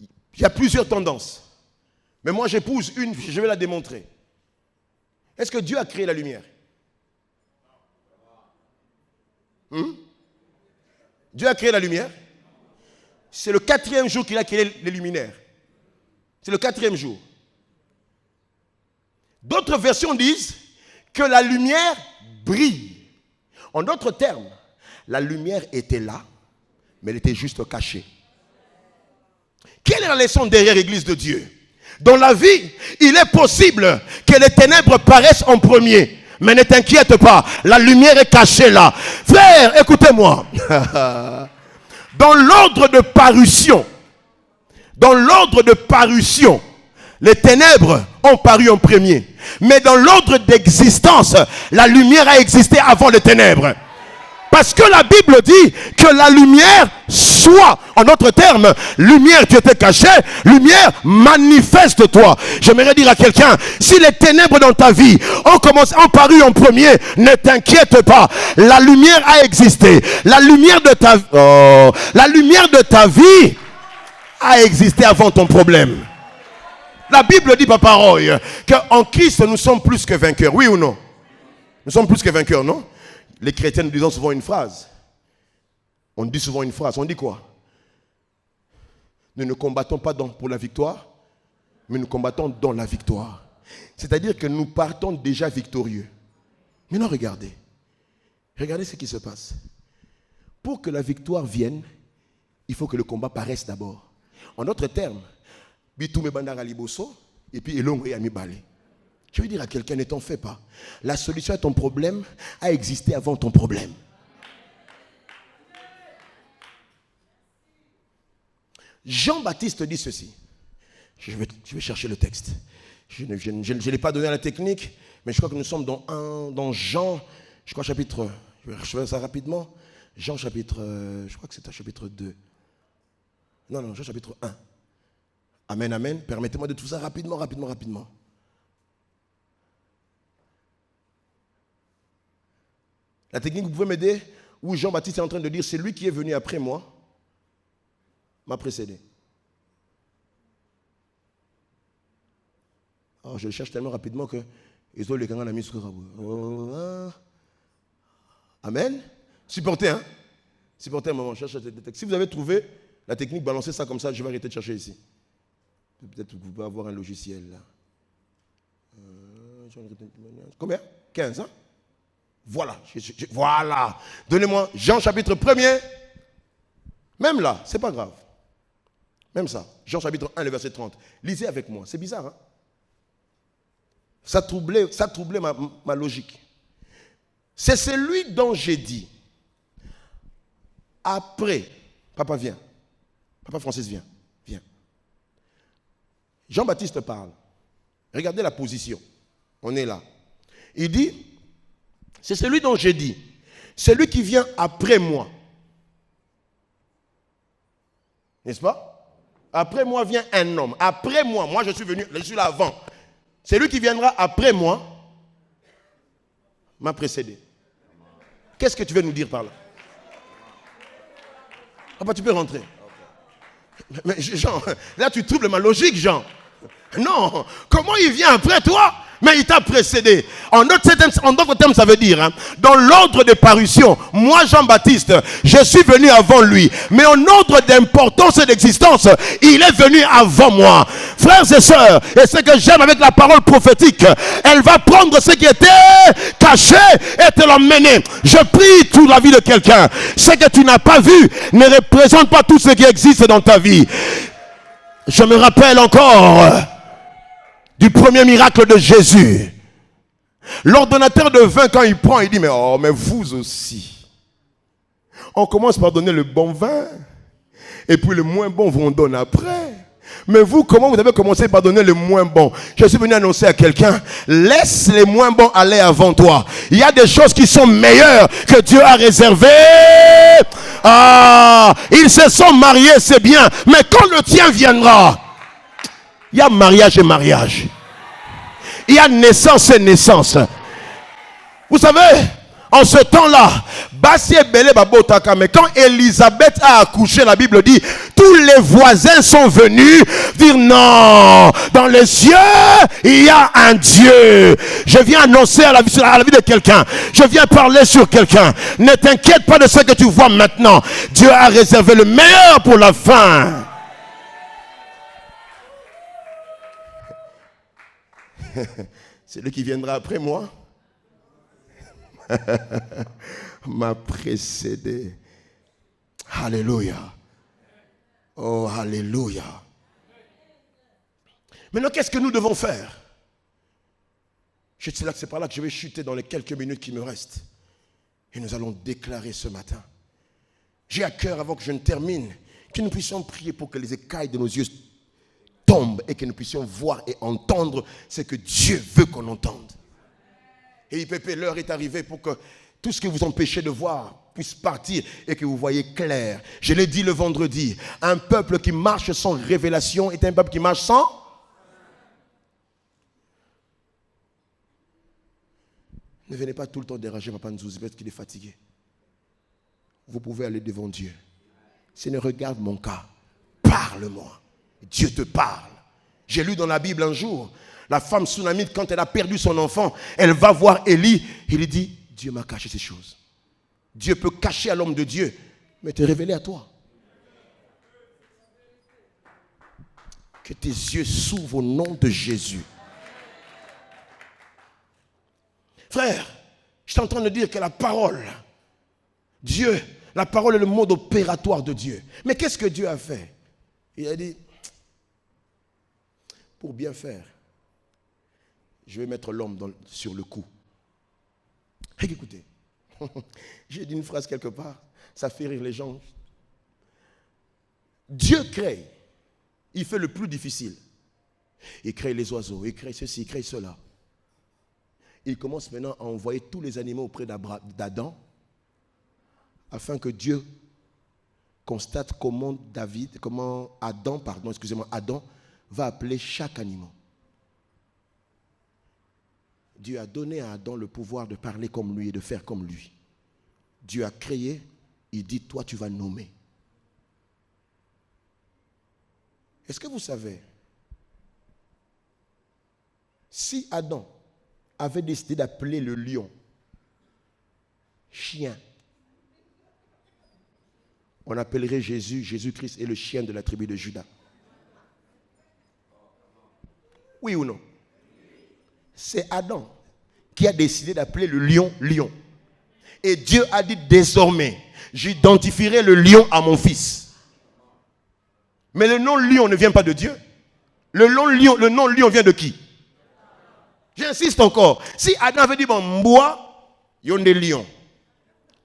Speaker 1: Il y a plusieurs tendances. Mais moi, j'épouse une, je vais la démontrer. Est-ce que Dieu a créé la lumière? Dieu a créé la lumière. C'est le 4e jour qu'il a créé les luminaires. C'est le 4e jour. D'autres versions disent que la lumière brille. En d'autres termes, la lumière était là, mais elle était juste cachée. Quelle est la leçon derrière l'Église de Dieu? Dans la vie, il est possible que les ténèbres paraissent en premier. Mais ne t'inquiète pas, la lumière est cachée là. Frère, écoutez-moi. Dans l'ordre de parution, les ténèbres ont paru en premier. Mais dans l'ordre d'existence, la lumière a existé avant les ténèbres. Parce que la Bible dit que la lumière soit, en d'autres termes, lumière tu étais caché, lumière manifeste-toi. J'aimerais dire à quelqu'un, si les ténèbres dans ta vie ont paru en premier, ne t'inquiète pas, la lumière a existé. La lumière de ta vie a existé avant ton problème. La Bible dit par parole qu'en Christ nous sommes plus que vainqueurs, oui ou non? Nous sommes plus que vainqueurs, non? Les chrétiens nous disent souvent une phrase. On dit souvent une phrase. On dit quoi? Nous ne combattons pas pour la victoire, mais nous combattons dans la victoire. C'est-à-dire que nous partons déjà victorieux. Maintenant, regardez. Regardez ce qui se passe. Pour que la victoire vienne, il faut que le combat paraisse d'abord. En d'autres termes, Bitume Bandara Liboso, et puis Elongo et Amibale. Je veux dire à quelqu'un, ne t'en fais pas. La solution à ton problème a existé avant ton problème. Jean-Baptiste dit ceci. Je vais chercher le texte. Je ne l'ai pas donné à la technique, mais je crois que nous sommes dans Jean, je crois chapitre, je vais rechercher ça rapidement. Jean chapitre, je crois que c'est un chapitre 2. Non, Jean chapitre 1. Amen, amen. Permettez-moi de tout ça rapidement. La technique, vous pouvez m'aider? Où Jean-Baptiste est en train de dire, c'est lui qui est venu après moi, m'a précédé. Alors, je le cherche tellement rapidement que ils ont les canaux à la mise. Amen. Supportez, hein? Supportez un moment, cherche le texte. Si vous avez trouvé la technique, balancez ça comme ça, je vais arrêter de chercher ici. Peut-être que vous pouvez avoir un logiciel là. Combien? 15, hein? Voilà. Voilà. Donnez-moi Jean chapitre 1er. Même là, c'est pas grave. Même ça. Jean chapitre 1, le verset 30. Lisez avec moi. C'est bizarre, hein? Ça troublait ma logique. C'est celui dont j'ai dit. Après. Papa, viens. Papa Francis, viens. Viens. Jean-Baptiste parle. Regardez la position. On est là. Il dit, c'est celui dont j'ai dit, celui qui vient après moi. N'est-ce pas? Après moi vient un homme. Après moi je suis là avant. Celui qui viendra après moi m'a précédé. Qu'est-ce que tu veux nous dire par là? Ah bah tu peux rentrer. Mais Jean, là tu troubles ma logique, Jean. Non, comment il vient après toi? Mais il t'a précédé. En d'autres termes, ça veut dire, hein, dans l'ordre de parution, moi Jean-Baptiste, je suis venu avant lui. Mais en ordre d'importance et d'existence, il est venu avant moi. Frères et sœurs, et ce que j'aime avec la parole prophétique, elle va prendre ce qui était caché et te l'emmener. Je prie toute la vie de quelqu'un. Ce que tu n'as pas vu ne représente pas tout ce qui existe dans ta vie. Je me rappelle encore du premier miracle de Jésus. L'ordonnateur de vin, quand il prend, il dit, mais vous aussi. On commence par donner le bon vin, et puis le moins bon, vous en donne après. Mais vous, comment vous avez commencé par donner le moins bon? Je suis venu annoncer à quelqu'un, laisse les moins bons aller avant toi. Il y a des choses qui sont meilleures que Dieu a réservées. Ils se sont mariés, c'est bien. Mais quand le tien viendra, il y a mariage et mariage. Il y a naissance et naissance. Vous savez, en ce temps-là, mais quand Élisabeth a accouché, la Bible dit, tous les voisins sont venus dire non, dans les cieux, il y a un Dieu. Je viens annoncer à la vie de quelqu'un. Je viens parler sur quelqu'un. Ne t'inquiète pas de ce que tu vois maintenant. Dieu a réservé le meilleur pour la fin. Celui qui viendra après moi m'a précédé. Alléluia. Oh, alléluia. Maintenant, qu'est-ce que nous devons faire? Je sais là que c'est par là que je vais chuter dans les quelques minutes qui me restent. Et nous allons déclarer ce matin. J'ai à cœur, avant que je ne termine, que nous puissions prier pour que les écailles de nos yeux tombent et que nous puissions voir et entendre ce que Dieu veut qu'on entende. Et IPP, l'heure est arrivée pour que Tout ce qui vous empêchait de voir puisse partir et que vous voyez clair. Je l'ai dit le vendredi, un peuple qui marche sans révélation est un peuple qui marche sans... Ne venez pas tout le temps déranger Papa Nzouzi parce qu'il est fatigué. Vous pouvez aller devant Dieu. Seigneur, regarde mon cas. Parle-moi. Dieu te parle. J'ai lu dans la Bible un jour, la femme Sunamite, quand elle a perdu son enfant, elle va voir Élie. Il lui dit, Dieu m'a caché ces choses. Dieu peut cacher à l'homme de Dieu, mais te révéler à toi. Que tes yeux s'ouvrent au nom de Jésus. Frère, je suis en train de dire que la parole, Dieu, la parole est le mode opératoire de Dieu. Mais qu'est-ce que Dieu a fait? Il a dit, pour bien faire, je vais mettre l'homme sur le coup. Écoutez, j'ai dit une phrase quelque part, ça fait rire les gens. Dieu crée, il fait le plus difficile. Il crée les oiseaux, il crée ceci, il crée cela. Il commence maintenant à envoyer tous les animaux auprès d'Adam, afin que Dieu constate comment Adam va appeler chaque animal. Dieu a donné à Adam le pouvoir de parler comme lui et de faire comme lui. Dieu a créé, il dit, toi tu vas nommer. Est-ce que vous savez, si Adam avait décidé d'appeler le lion chien, on appellerait Jésus-Christ est le chien de la tribu de Juda. Oui ou non? C'est Adam qui a décidé d'appeler le lion, lion. Et Dieu a dit désormais, j'identifierai le lion à mon fils. Mais le nom lion ne vient pas de Dieu. Le nom lion vient de qui? J'insiste encore. Si Adam avait dit, bon, Mboua, il y a des lions.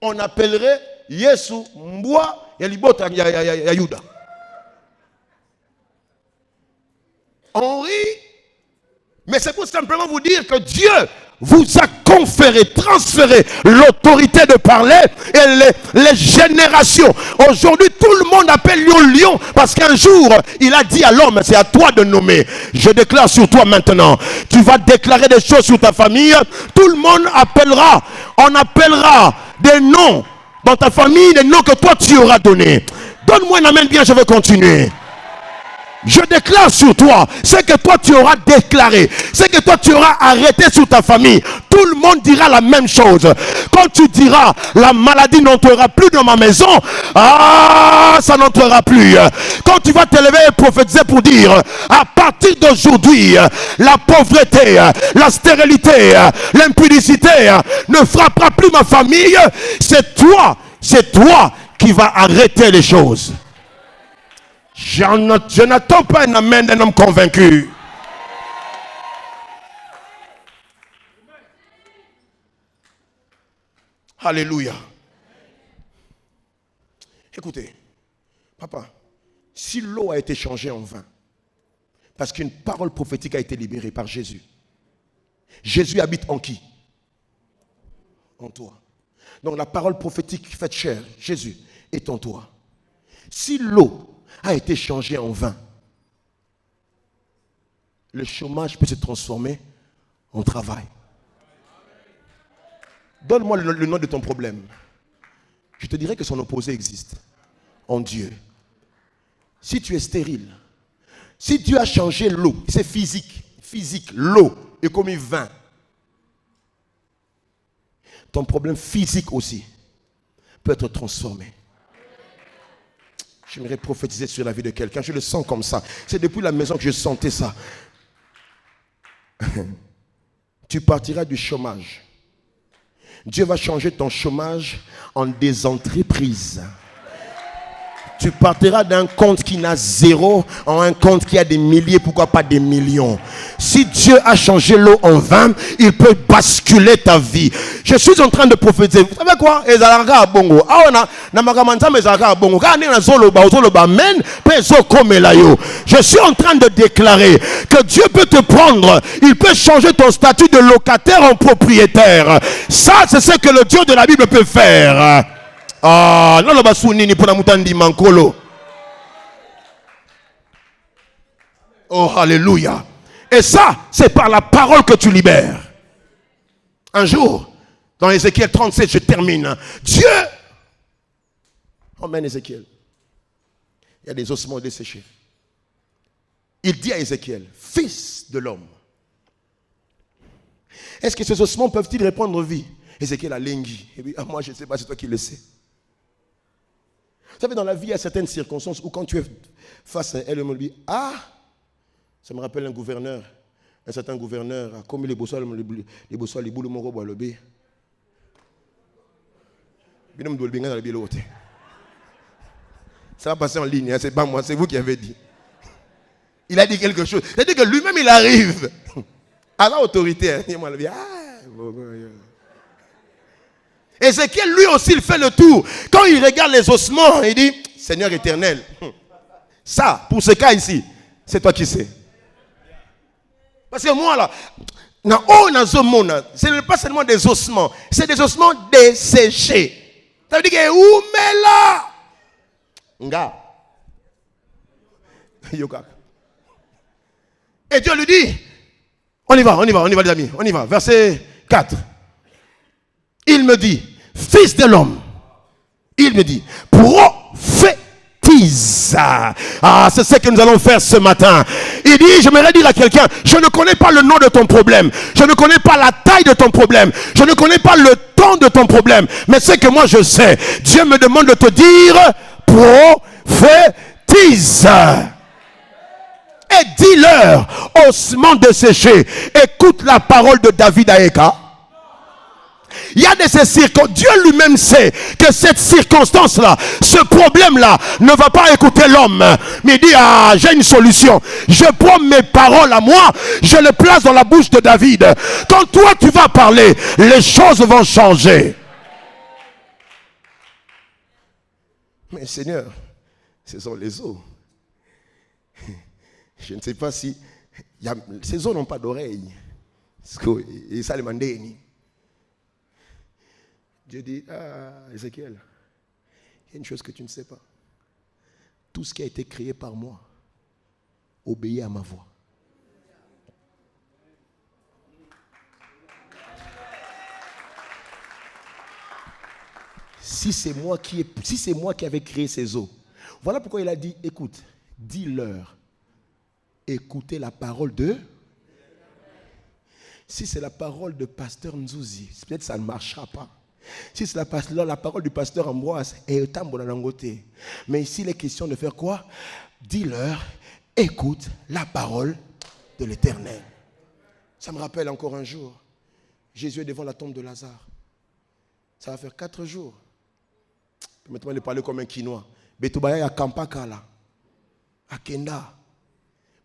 Speaker 1: On appellerait Yesu Mboua, il y a Libota, il y a Yuda. On rit, mais c'est pour simplement vous dire que Dieu vous a conféré, transféré l'autorité de parler et les générations. Aujourd'hui, tout le monde appelle lion, lion, parce qu'un jour, il a dit à l'homme, c'est à toi de nommer. Je déclare sur toi maintenant. Tu vas déclarer des choses sur ta famille. Tout le monde appellera. On appellera des noms dans ta famille, des noms que toi tu auras donnés. Donne-moi un amen bien, je vais continuer. Je déclare sur toi ce que toi tu auras déclaré, ce que toi tu auras arrêté sur ta famille. Tout le monde dira la même chose. Quand tu diras la maladie n'entrera plus dans ma maison, ça n'entrera plus. Quand tu vas te lever et prophétiser pour dire à partir d'aujourd'hui, la pauvreté, la stérilité, l'impudicité ne frappera plus ma famille, c'est toi qui vas arrêter les choses. Je n'attends pas un amen d'un homme convaincu. Alléluia. Écoutez, papa, si l'eau a été changée en vin, parce qu'une parole prophétique a été libérée par Jésus, Jésus habite en qui? En toi. Donc la parole prophétique faite chair, Jésus, est en toi. Si l'eau a été changée en vin, le chômage peut se transformer en travail. Donne-moi le nom de ton problème. Je te dirai que son opposé existe en Dieu. Si tu es stérile, si Dieu a changé l'eau, c'est physique, l'eau est comme un vin. Ton problème physique aussi peut être transformé. J'aimerais prophétiser sur la vie de quelqu'un. Je le sens comme ça. C'est depuis la maison que je sentais ça. Tu partiras du chômage. Dieu va changer ton chômage en des entreprises. Tu partiras d'un compte qui n'a zéro en un compte qui a des milliers, pourquoi pas des millions. Si Dieu a changé l'eau en vin, il peut basculer ta vie. Je suis en train de prophétiser. Vous savez quoi? Je suis en train de déclarer que Dieu peut te prendre. Il peut changer ton statut de locataire en propriétaire. Ça, c'est ce que le Dieu de la Bible peut faire. Ah, non, le basouni pour la moutandi mankolo. Oh, alléluia. Et ça, c'est par la parole que tu libères. Un jour, dans Ézéchiel 37, je termine. Dieu emmène Ézéchiel. Il y a des ossements desséchés. Il dit à Ézéchiel, fils de l'homme, est-ce que ces ossements peuvent-ils reprendre vie? Ézéchiel a l'engui. Et puis, moi, je ne sais pas, c'est toi qui le sais. Vous savez, dans la vie, il y a certaines circonstances où quand tu es face à elle, elle me dit, ah, ça me rappelle un certain gouverneur, a commis les bossois, les boules, mon robe, le bé. Ça va passer en ligne, hein, c'est pas moi, c'est vous qui avez dit. Il a dit quelque chose. C'est-à-dire que lui-même, il arrive à l'autorité. Hein. Ézéchiel, lui aussi, il fait le tour. Quand il regarde les ossements, il dit, Seigneur éternel, ça, pour ce cas ici, c'est toi qui sais. Parce que moi, là, ce n'est pas seulement des ossements, c'est des ossements desséchés. Ça veut dire que, où mais là? Nga. Yoka. Et Dieu lui dit, on y va les amis, on y va. Verset 4. Il me dit, fils de l'homme, il me dit, prophétise. Ah, c'est ce que nous allons faire ce matin. Il dit, j'aimerais dire à quelqu'un, je ne connais pas le nom de ton problème, je ne connais pas la taille de ton problème, je ne connais pas le temps de ton problème, mais c'est que moi je sais. Dieu me demande de te dire, prophétise. Et dis-leur, ossements desséchés, écoute la parole de David à Eka. Il y a de ces circonstances. Dieu lui-même sait que cette circonstance-là, ce problème-là, ne va pas écouter l'homme. Mais il dit, ah, j'ai une solution. Je prends mes paroles à moi, je les place dans la bouche de David. Quand toi tu vas parler, les choses vont changer. Mais Seigneur, ce sont les os. Je ne sais pas si... ces os n'ont pas d'oreilles. Et ça les mandéni. Dieu dit, ah, Ézéchiel, il y a une chose que tu ne sais pas. Tout ce qui a été créé par moi obéit à ma voix. Si c'est moi qui avais créé ces eaux, voilà pourquoi il a dit, écoute, dis-leur, écoutez la parole de... Si c'est la parole de pasteur Nzouzi, peut-être ça ne marchera pas. Si c'est la parole du pasteur Ambroise, mais ici il est question de faire quoi? Dis-leur, écoute la parole de l'Éternel. Ça me rappelle encore un jour, Jésus est devant la tombe de Lazare. Ça va faire 4 jours. Permettez-moi de parler comme un Quinois. Betubaya à Kampakala, à Kenda.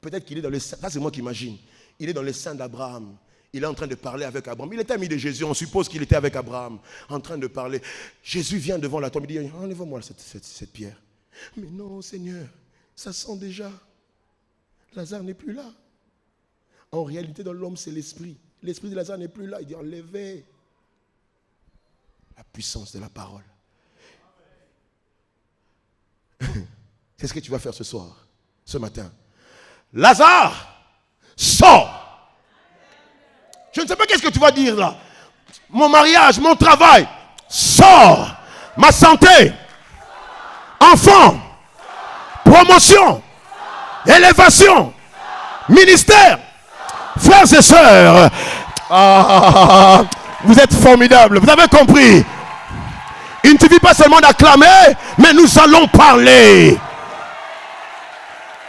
Speaker 1: Peut-être qu'il est dans le sein, ça c'est moi qui imagine. Il est dans le sein d'Abraham. Il est en train de parler avec Abraham. Il était ami de Jésus. On suppose qu'il était avec Abraham. En train de parler. Jésus vient devant la tombe. Il dit, enlève-moi cette pierre. Mais non, Seigneur. Ça sent déjà. Lazare n'est plus là. En réalité, dans l'homme, c'est l'esprit. L'esprit de Lazare n'est plus là. Il dit, enlevez. La puissance de la parole. C'est ce que tu vas faire ce soir. Ce matin. Lazare, sors. Je ne sais pas qu'est-ce que tu vas dire là. Mon mariage, mon travail, sors. Ma santé, enfant, promotion, élévation, ministère, frères et sœurs. Ah, vous êtes formidables, vous avez compris. Il ne suffit pas seulement d'acclamer, mais nous allons parler.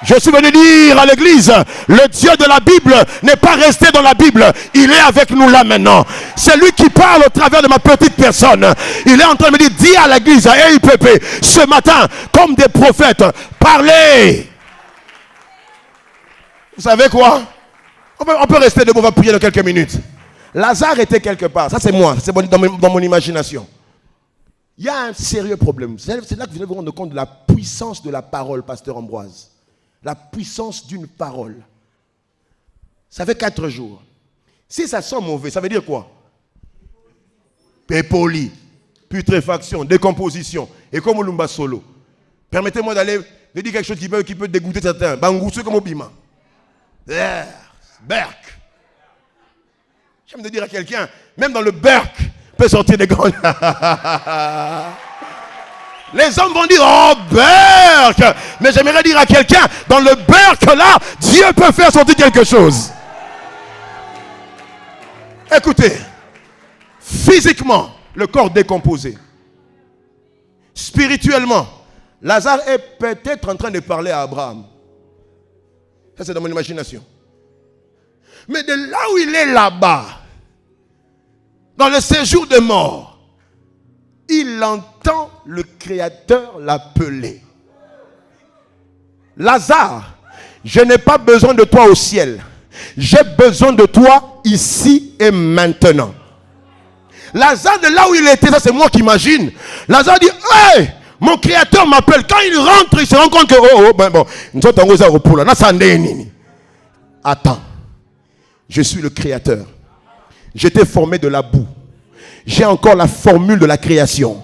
Speaker 1: Je suis venu dire à l'église, le Dieu de la Bible n'est pas resté dans la Bible. Il est avec nous là maintenant. C'est lui qui parle au travers de ma petite personne. Il est en train de me dire, dis à l'église, à IPP, ce matin, comme des prophètes, parlez. Vous savez quoi? On peut rester debout, on va prier dans quelques minutes. Lazare était quelque part. Ça c'est moi, c'est dans mon imagination. Il y a un sérieux problème. C'est là que vous allez vous rendre compte de la puissance de la parole, pasteur Ambroise. La puissance d'une parole. Ça fait 4 jours. Si ça sent mauvais, ça veut dire quoi? Pépoli, putréfaction, décomposition. Et comme Lumba Solo. Permettez-moi de dire quelque chose qui peut dégoûter certains. Bangoussou comme Obima. Berk. J'aime de dire à quelqu'un, même dans le Berk, peut sortir des grands. Les hommes vont dire, oh Berk. Mais j'aimerais dire à quelqu'un, dans le Berk là, Dieu peut faire sortir quelque chose. Écoutez, physiquement, le corps décomposé. Spirituellement, Lazare est peut-être en train de parler à Abraham. Ça c'est dans mon imagination. Mais de là où il est là-bas, dans le séjour de mort, il entend le Créateur l'appeler. Lazare, je n'ai pas besoin de toi au ciel. J'ai besoin de toi ici et maintenant. Lazare, de là où il était, ça c'est moi qui imagine. Lazare dit, hey, mon Créateur m'appelle. Quand il rentre, il se rend compte que, nous sommes attends, je suis le Créateur. J'étais formé de la boue. J'ai encore la formule de la création.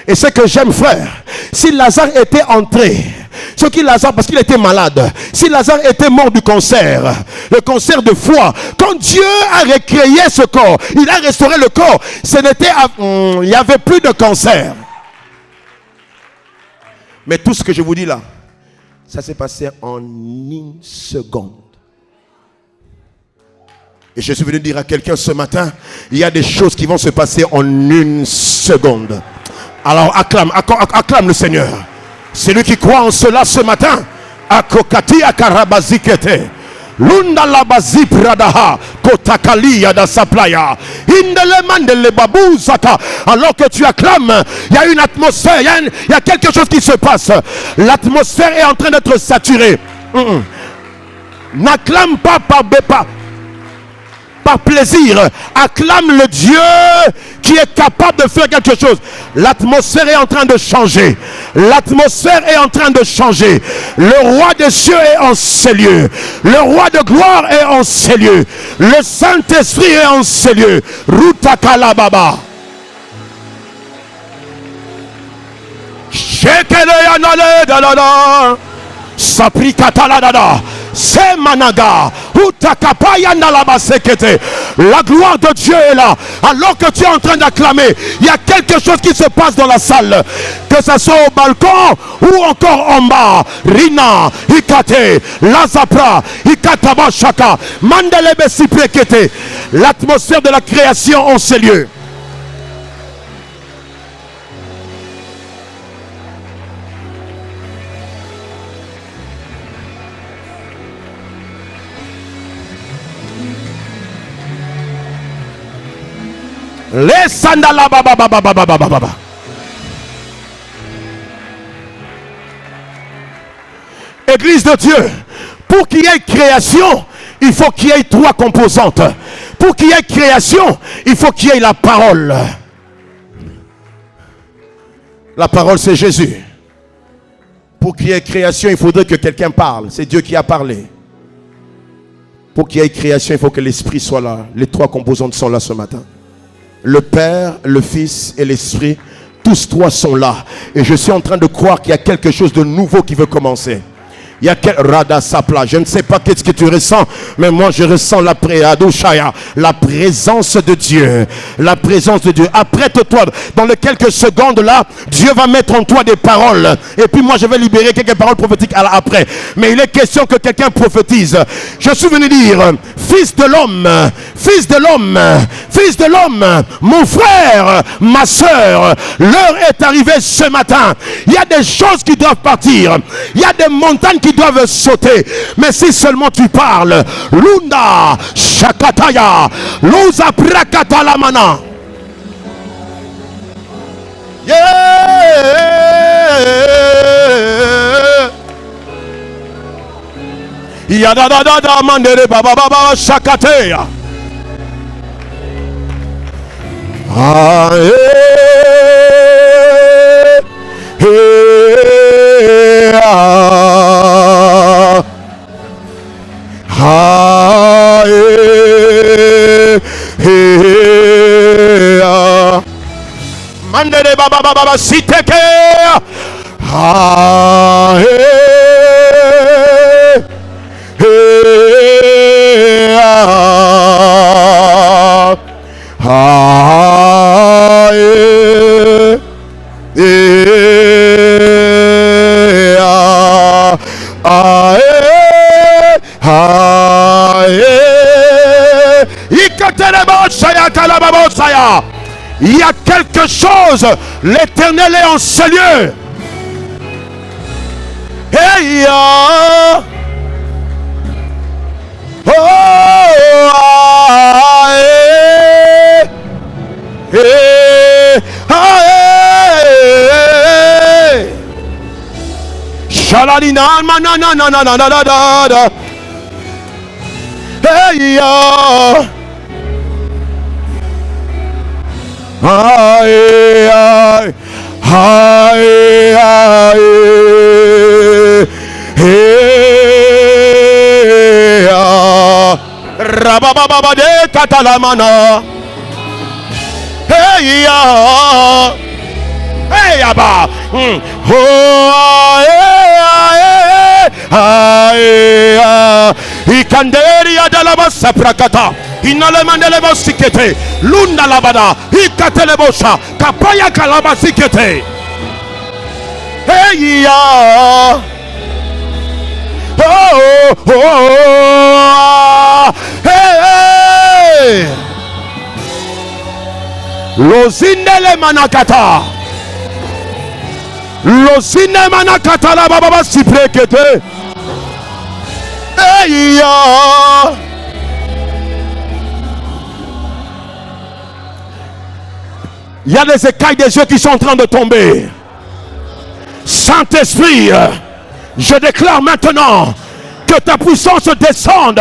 Speaker 1: Et ce que j'aime, frère, si Lazare était entré, parce qu'il était malade, si Lazare était mort du cancer, le cancer de foie, quand Dieu a recréé ce corps, il a restauré le corps, il n'y avait plus de cancer. Mais tout ce que je vous dis là, ça s'est passé en une seconde. Et je suis venu dire à quelqu'un ce matin, il y a des choses qui vont se passer en une seconde. Alors acclame le Seigneur. C'est lui qui croit en cela ce matin. Akokati akarabazikete. Lunda labazi pradaha. Kotakaliya da saplaya. Indele mandele babuzaka. Alors que tu acclames, il y a une atmosphère, il y a quelque chose qui se passe. L'atmosphère est en train d'être saturée. N'acclame pas par plaisir, acclame le Dieu qui est capable de faire quelque chose. L'atmosphère est en train de changer. L'atmosphère est en train de changer. Le roi des cieux est en ces lieux. Le roi de gloire est en ces lieux. Le Saint-Esprit est en ces lieux. Rutakala baba. Shekele yanale dalala. Sapri kataladada. C'est Managa. La gloire de Dieu est là. Alors que tu es en train d'acclamer, il y a quelque chose qui se passe dans la salle. Que ce soit au balcon ou encore en bas. Rina, Ikate, Lazapra, Ikataba Shaka, Mandelebe Siprekete. L'atmosphère de la création en ces lieux. Les sandala baba. Église de Dieu, pour qu'il y ait création, il faut qu'il y ait 3 composantes. Pour qu'il y ait création, il faut qu'il y ait la parole. La parole, c'est Jésus. Pour qu'il y ait création, il faudrait que quelqu'un parle. C'est Dieu qui a parlé. Pour qu'il y ait création, il faut que l'Esprit soit là. Les 3 composantes sont là ce matin. Le Père, le Fils et l'Esprit, tous 3 sont là. Et je suis en train de croire qu'il y a quelque chose de nouveau qui veut commencer. Il y a quel Rada Sapla. Je ne sais pas qu'est-ce que tu ressens, mais moi je ressens la présence de Dieu. La présence de Dieu. Apprête-toi. Dans les quelques secondes là, Dieu va mettre en toi des paroles. Et puis moi je vais libérer quelques paroles prophétiques après. Mais il est question que quelqu'un prophétise. Je suis venu dire, fils de l'homme, fils de l'homme, fils de l'homme, mon frère, ma soeur, l'heure est arrivée ce matin. Il y a des choses qui doivent partir. Il y a des montagnes qui qui doivent sauter. Mais si seulement tu parles, Lunda, Shakataya, Luza Prakatalamana. Yeah. Yadadada mandere baba baba Shakateya. Ah, mandere baba baba siteke. Il y a quelque chose, l'Éternel est en ce lieu. Hey, Shalalina manana na na na na na na. Hey, Aye, aye, aye, aye, Rabababa de Catalamana. Hey, hey, Abba. Oh, aye, Ikanderia de la Bassa Prakata. Inalemandele sikete lunda labada ikatele bosha kapaya kalaba sikete. Hey ya oh oh hey lozindele manakata lozine manakata la baba siprekete. Hey ya il y a des écailles des yeux qui sont en train de tomber. Saint-Esprit, je déclare maintenant que ta puissance descende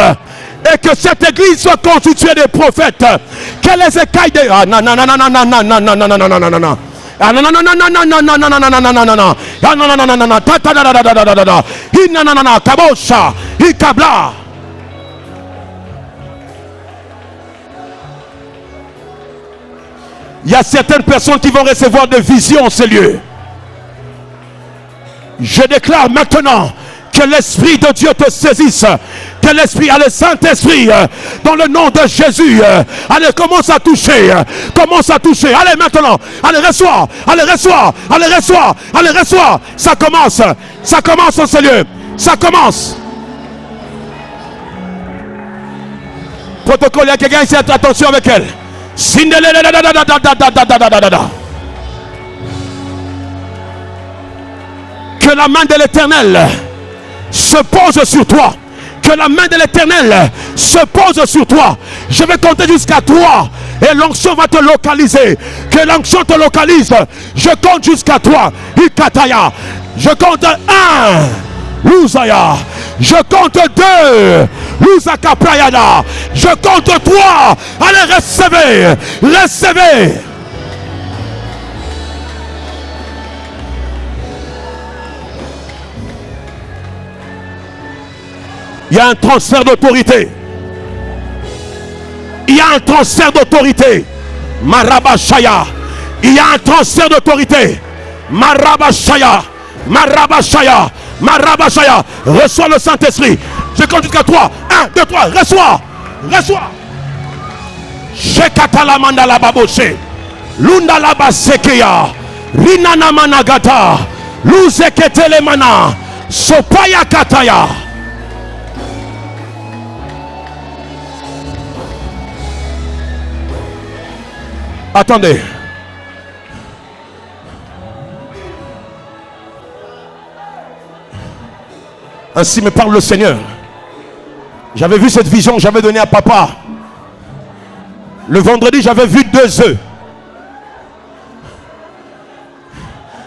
Speaker 1: et que cette église soit constituée des prophètes. Que les écailles des... Ah non, non, non, non, non, non, non, non, non, non, non, non, non, non, non. Ah non, non, non, non, non, non, non, non, non, non, non, non, non, non. Ah non, non, non, non, non, non, ta ta da da da da da da da. Non, non, non, non, kabosha, ikabla. Il y a certaines personnes qui vont recevoir des visions en ces lieux. Je déclare maintenant que l'Esprit de Dieu te saisisse, que l'Esprit, allez, Saint-Esprit, dans le nom de Jésus, allez, commence à toucher, allez maintenant, allez, reçois, allez, reçois, allez, reçois, allez, reçois, ça commence en ces lieux, ça commence. Protocole, il y a quelqu'un ici, attention avec elle. Que la main de l'Éternel se pose sur toi. Que la main de l'Éternel se pose sur toi. Je vais compter jusqu'à 3 et l'onction va te localiser. Que l'onction te localise. Je compte jusqu'à 3. Ikataya. Je compte 1. Luzaya. Je compte 2. Luzaka Prayada. Je compte 3. Allez, recevez. Recevez. Il y a un transfert d'autorité. Il y a un transfert d'autorité. Marabashaya. Il y a un transfert d'autorité. Marabashaya. Marabashaya. Marabashaya. Reçois le Saint-Esprit. Je compte jusqu'à 3. 1, 2, 3. Reçois. Reçois. Shekatalamanda la baboshe. Lunda la basekeya. Rinana managata. Luzeketele mana. Sopaya kataya. Attendez. Ainsi me parle le Seigneur. J'avais vu cette vision que j'avais donnée à papa. Le vendredi, j'avais vu 2 œufs.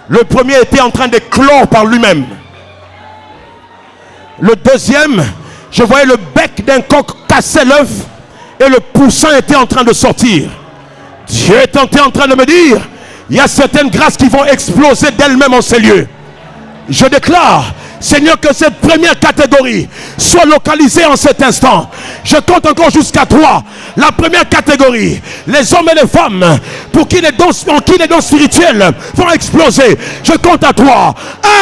Speaker 1: Le premier était en train d'éclore par lui-même. Le deuxième, je voyais le bec d'un coq casser l'œuf et le poussin était en train de sortir. Dieu était en train de me dire, il y a certaines grâces qui vont exploser d'elles-mêmes en ces lieux. Je déclare, Seigneur, que cette première catégorie soit localisée en cet instant. Je compte encore jusqu'à 3. La première catégorie, les hommes et les femmes pour qui les dons spirituels vont exploser. Je compte à 3.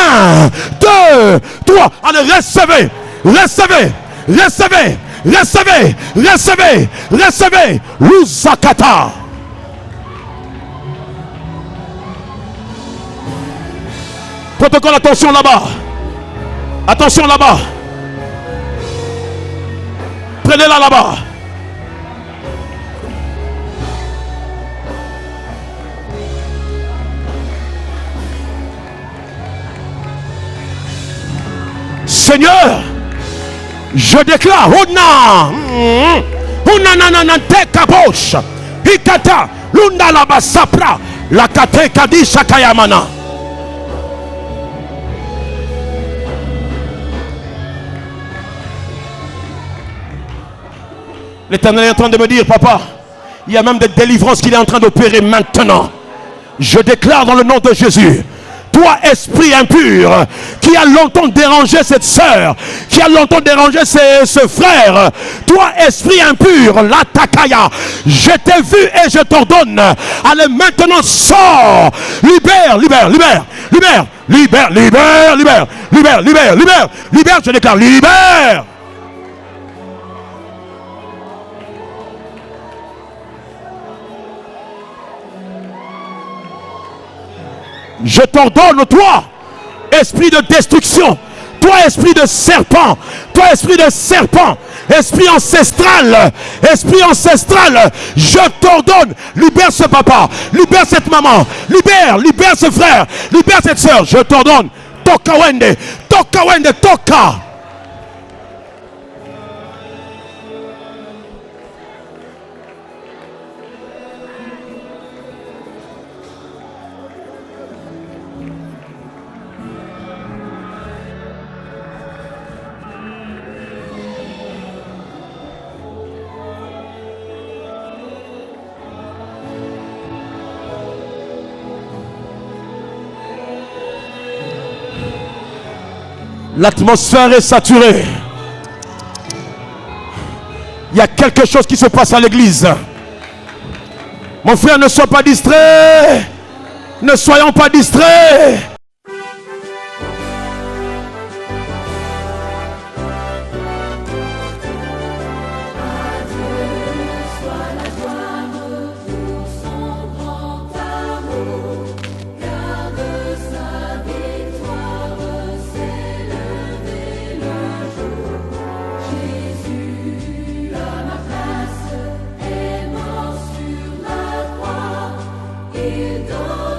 Speaker 1: 1, 2, 3. Allez, recevez, recevez, recevez, recevez, recevez, recevez. Luzakata. Protocole, attention là-bas. Attention là-bas. Prenez-la là-bas. Seigneur, je déclare, Hikata, Lunda la basapra, la kate kadisha kayamana. L'Éternel est en train de me dire, papa, il y a même des délivrances qu'il est en train d'opérer maintenant. Je déclare dans le nom de Jésus, toi esprit impur, qui a longtemps dérangé cette sœur, qui a longtemps dérangé ce frère, toi esprit impur, la takaya, je t'ai vu et je t'ordonne, allez maintenant sors, libère, libère, libère, libère, libère, libère, libère, libère, libère, libère, libère, je déclare, libère. Je t'ordonne, toi, esprit de destruction, toi, esprit de serpent, toi, esprit de serpent, esprit ancestral, je t'ordonne, libère ce papa, libère cette maman, libère ce frère, libère cette soeur, je t'ordonne, toka wende, toka. L'atmosphère est saturée. Il y a quelque chose qui se passe à l'église. Mon frère, ne sois pas distrait. Ne soyons pas distraits.
Speaker 2: Dans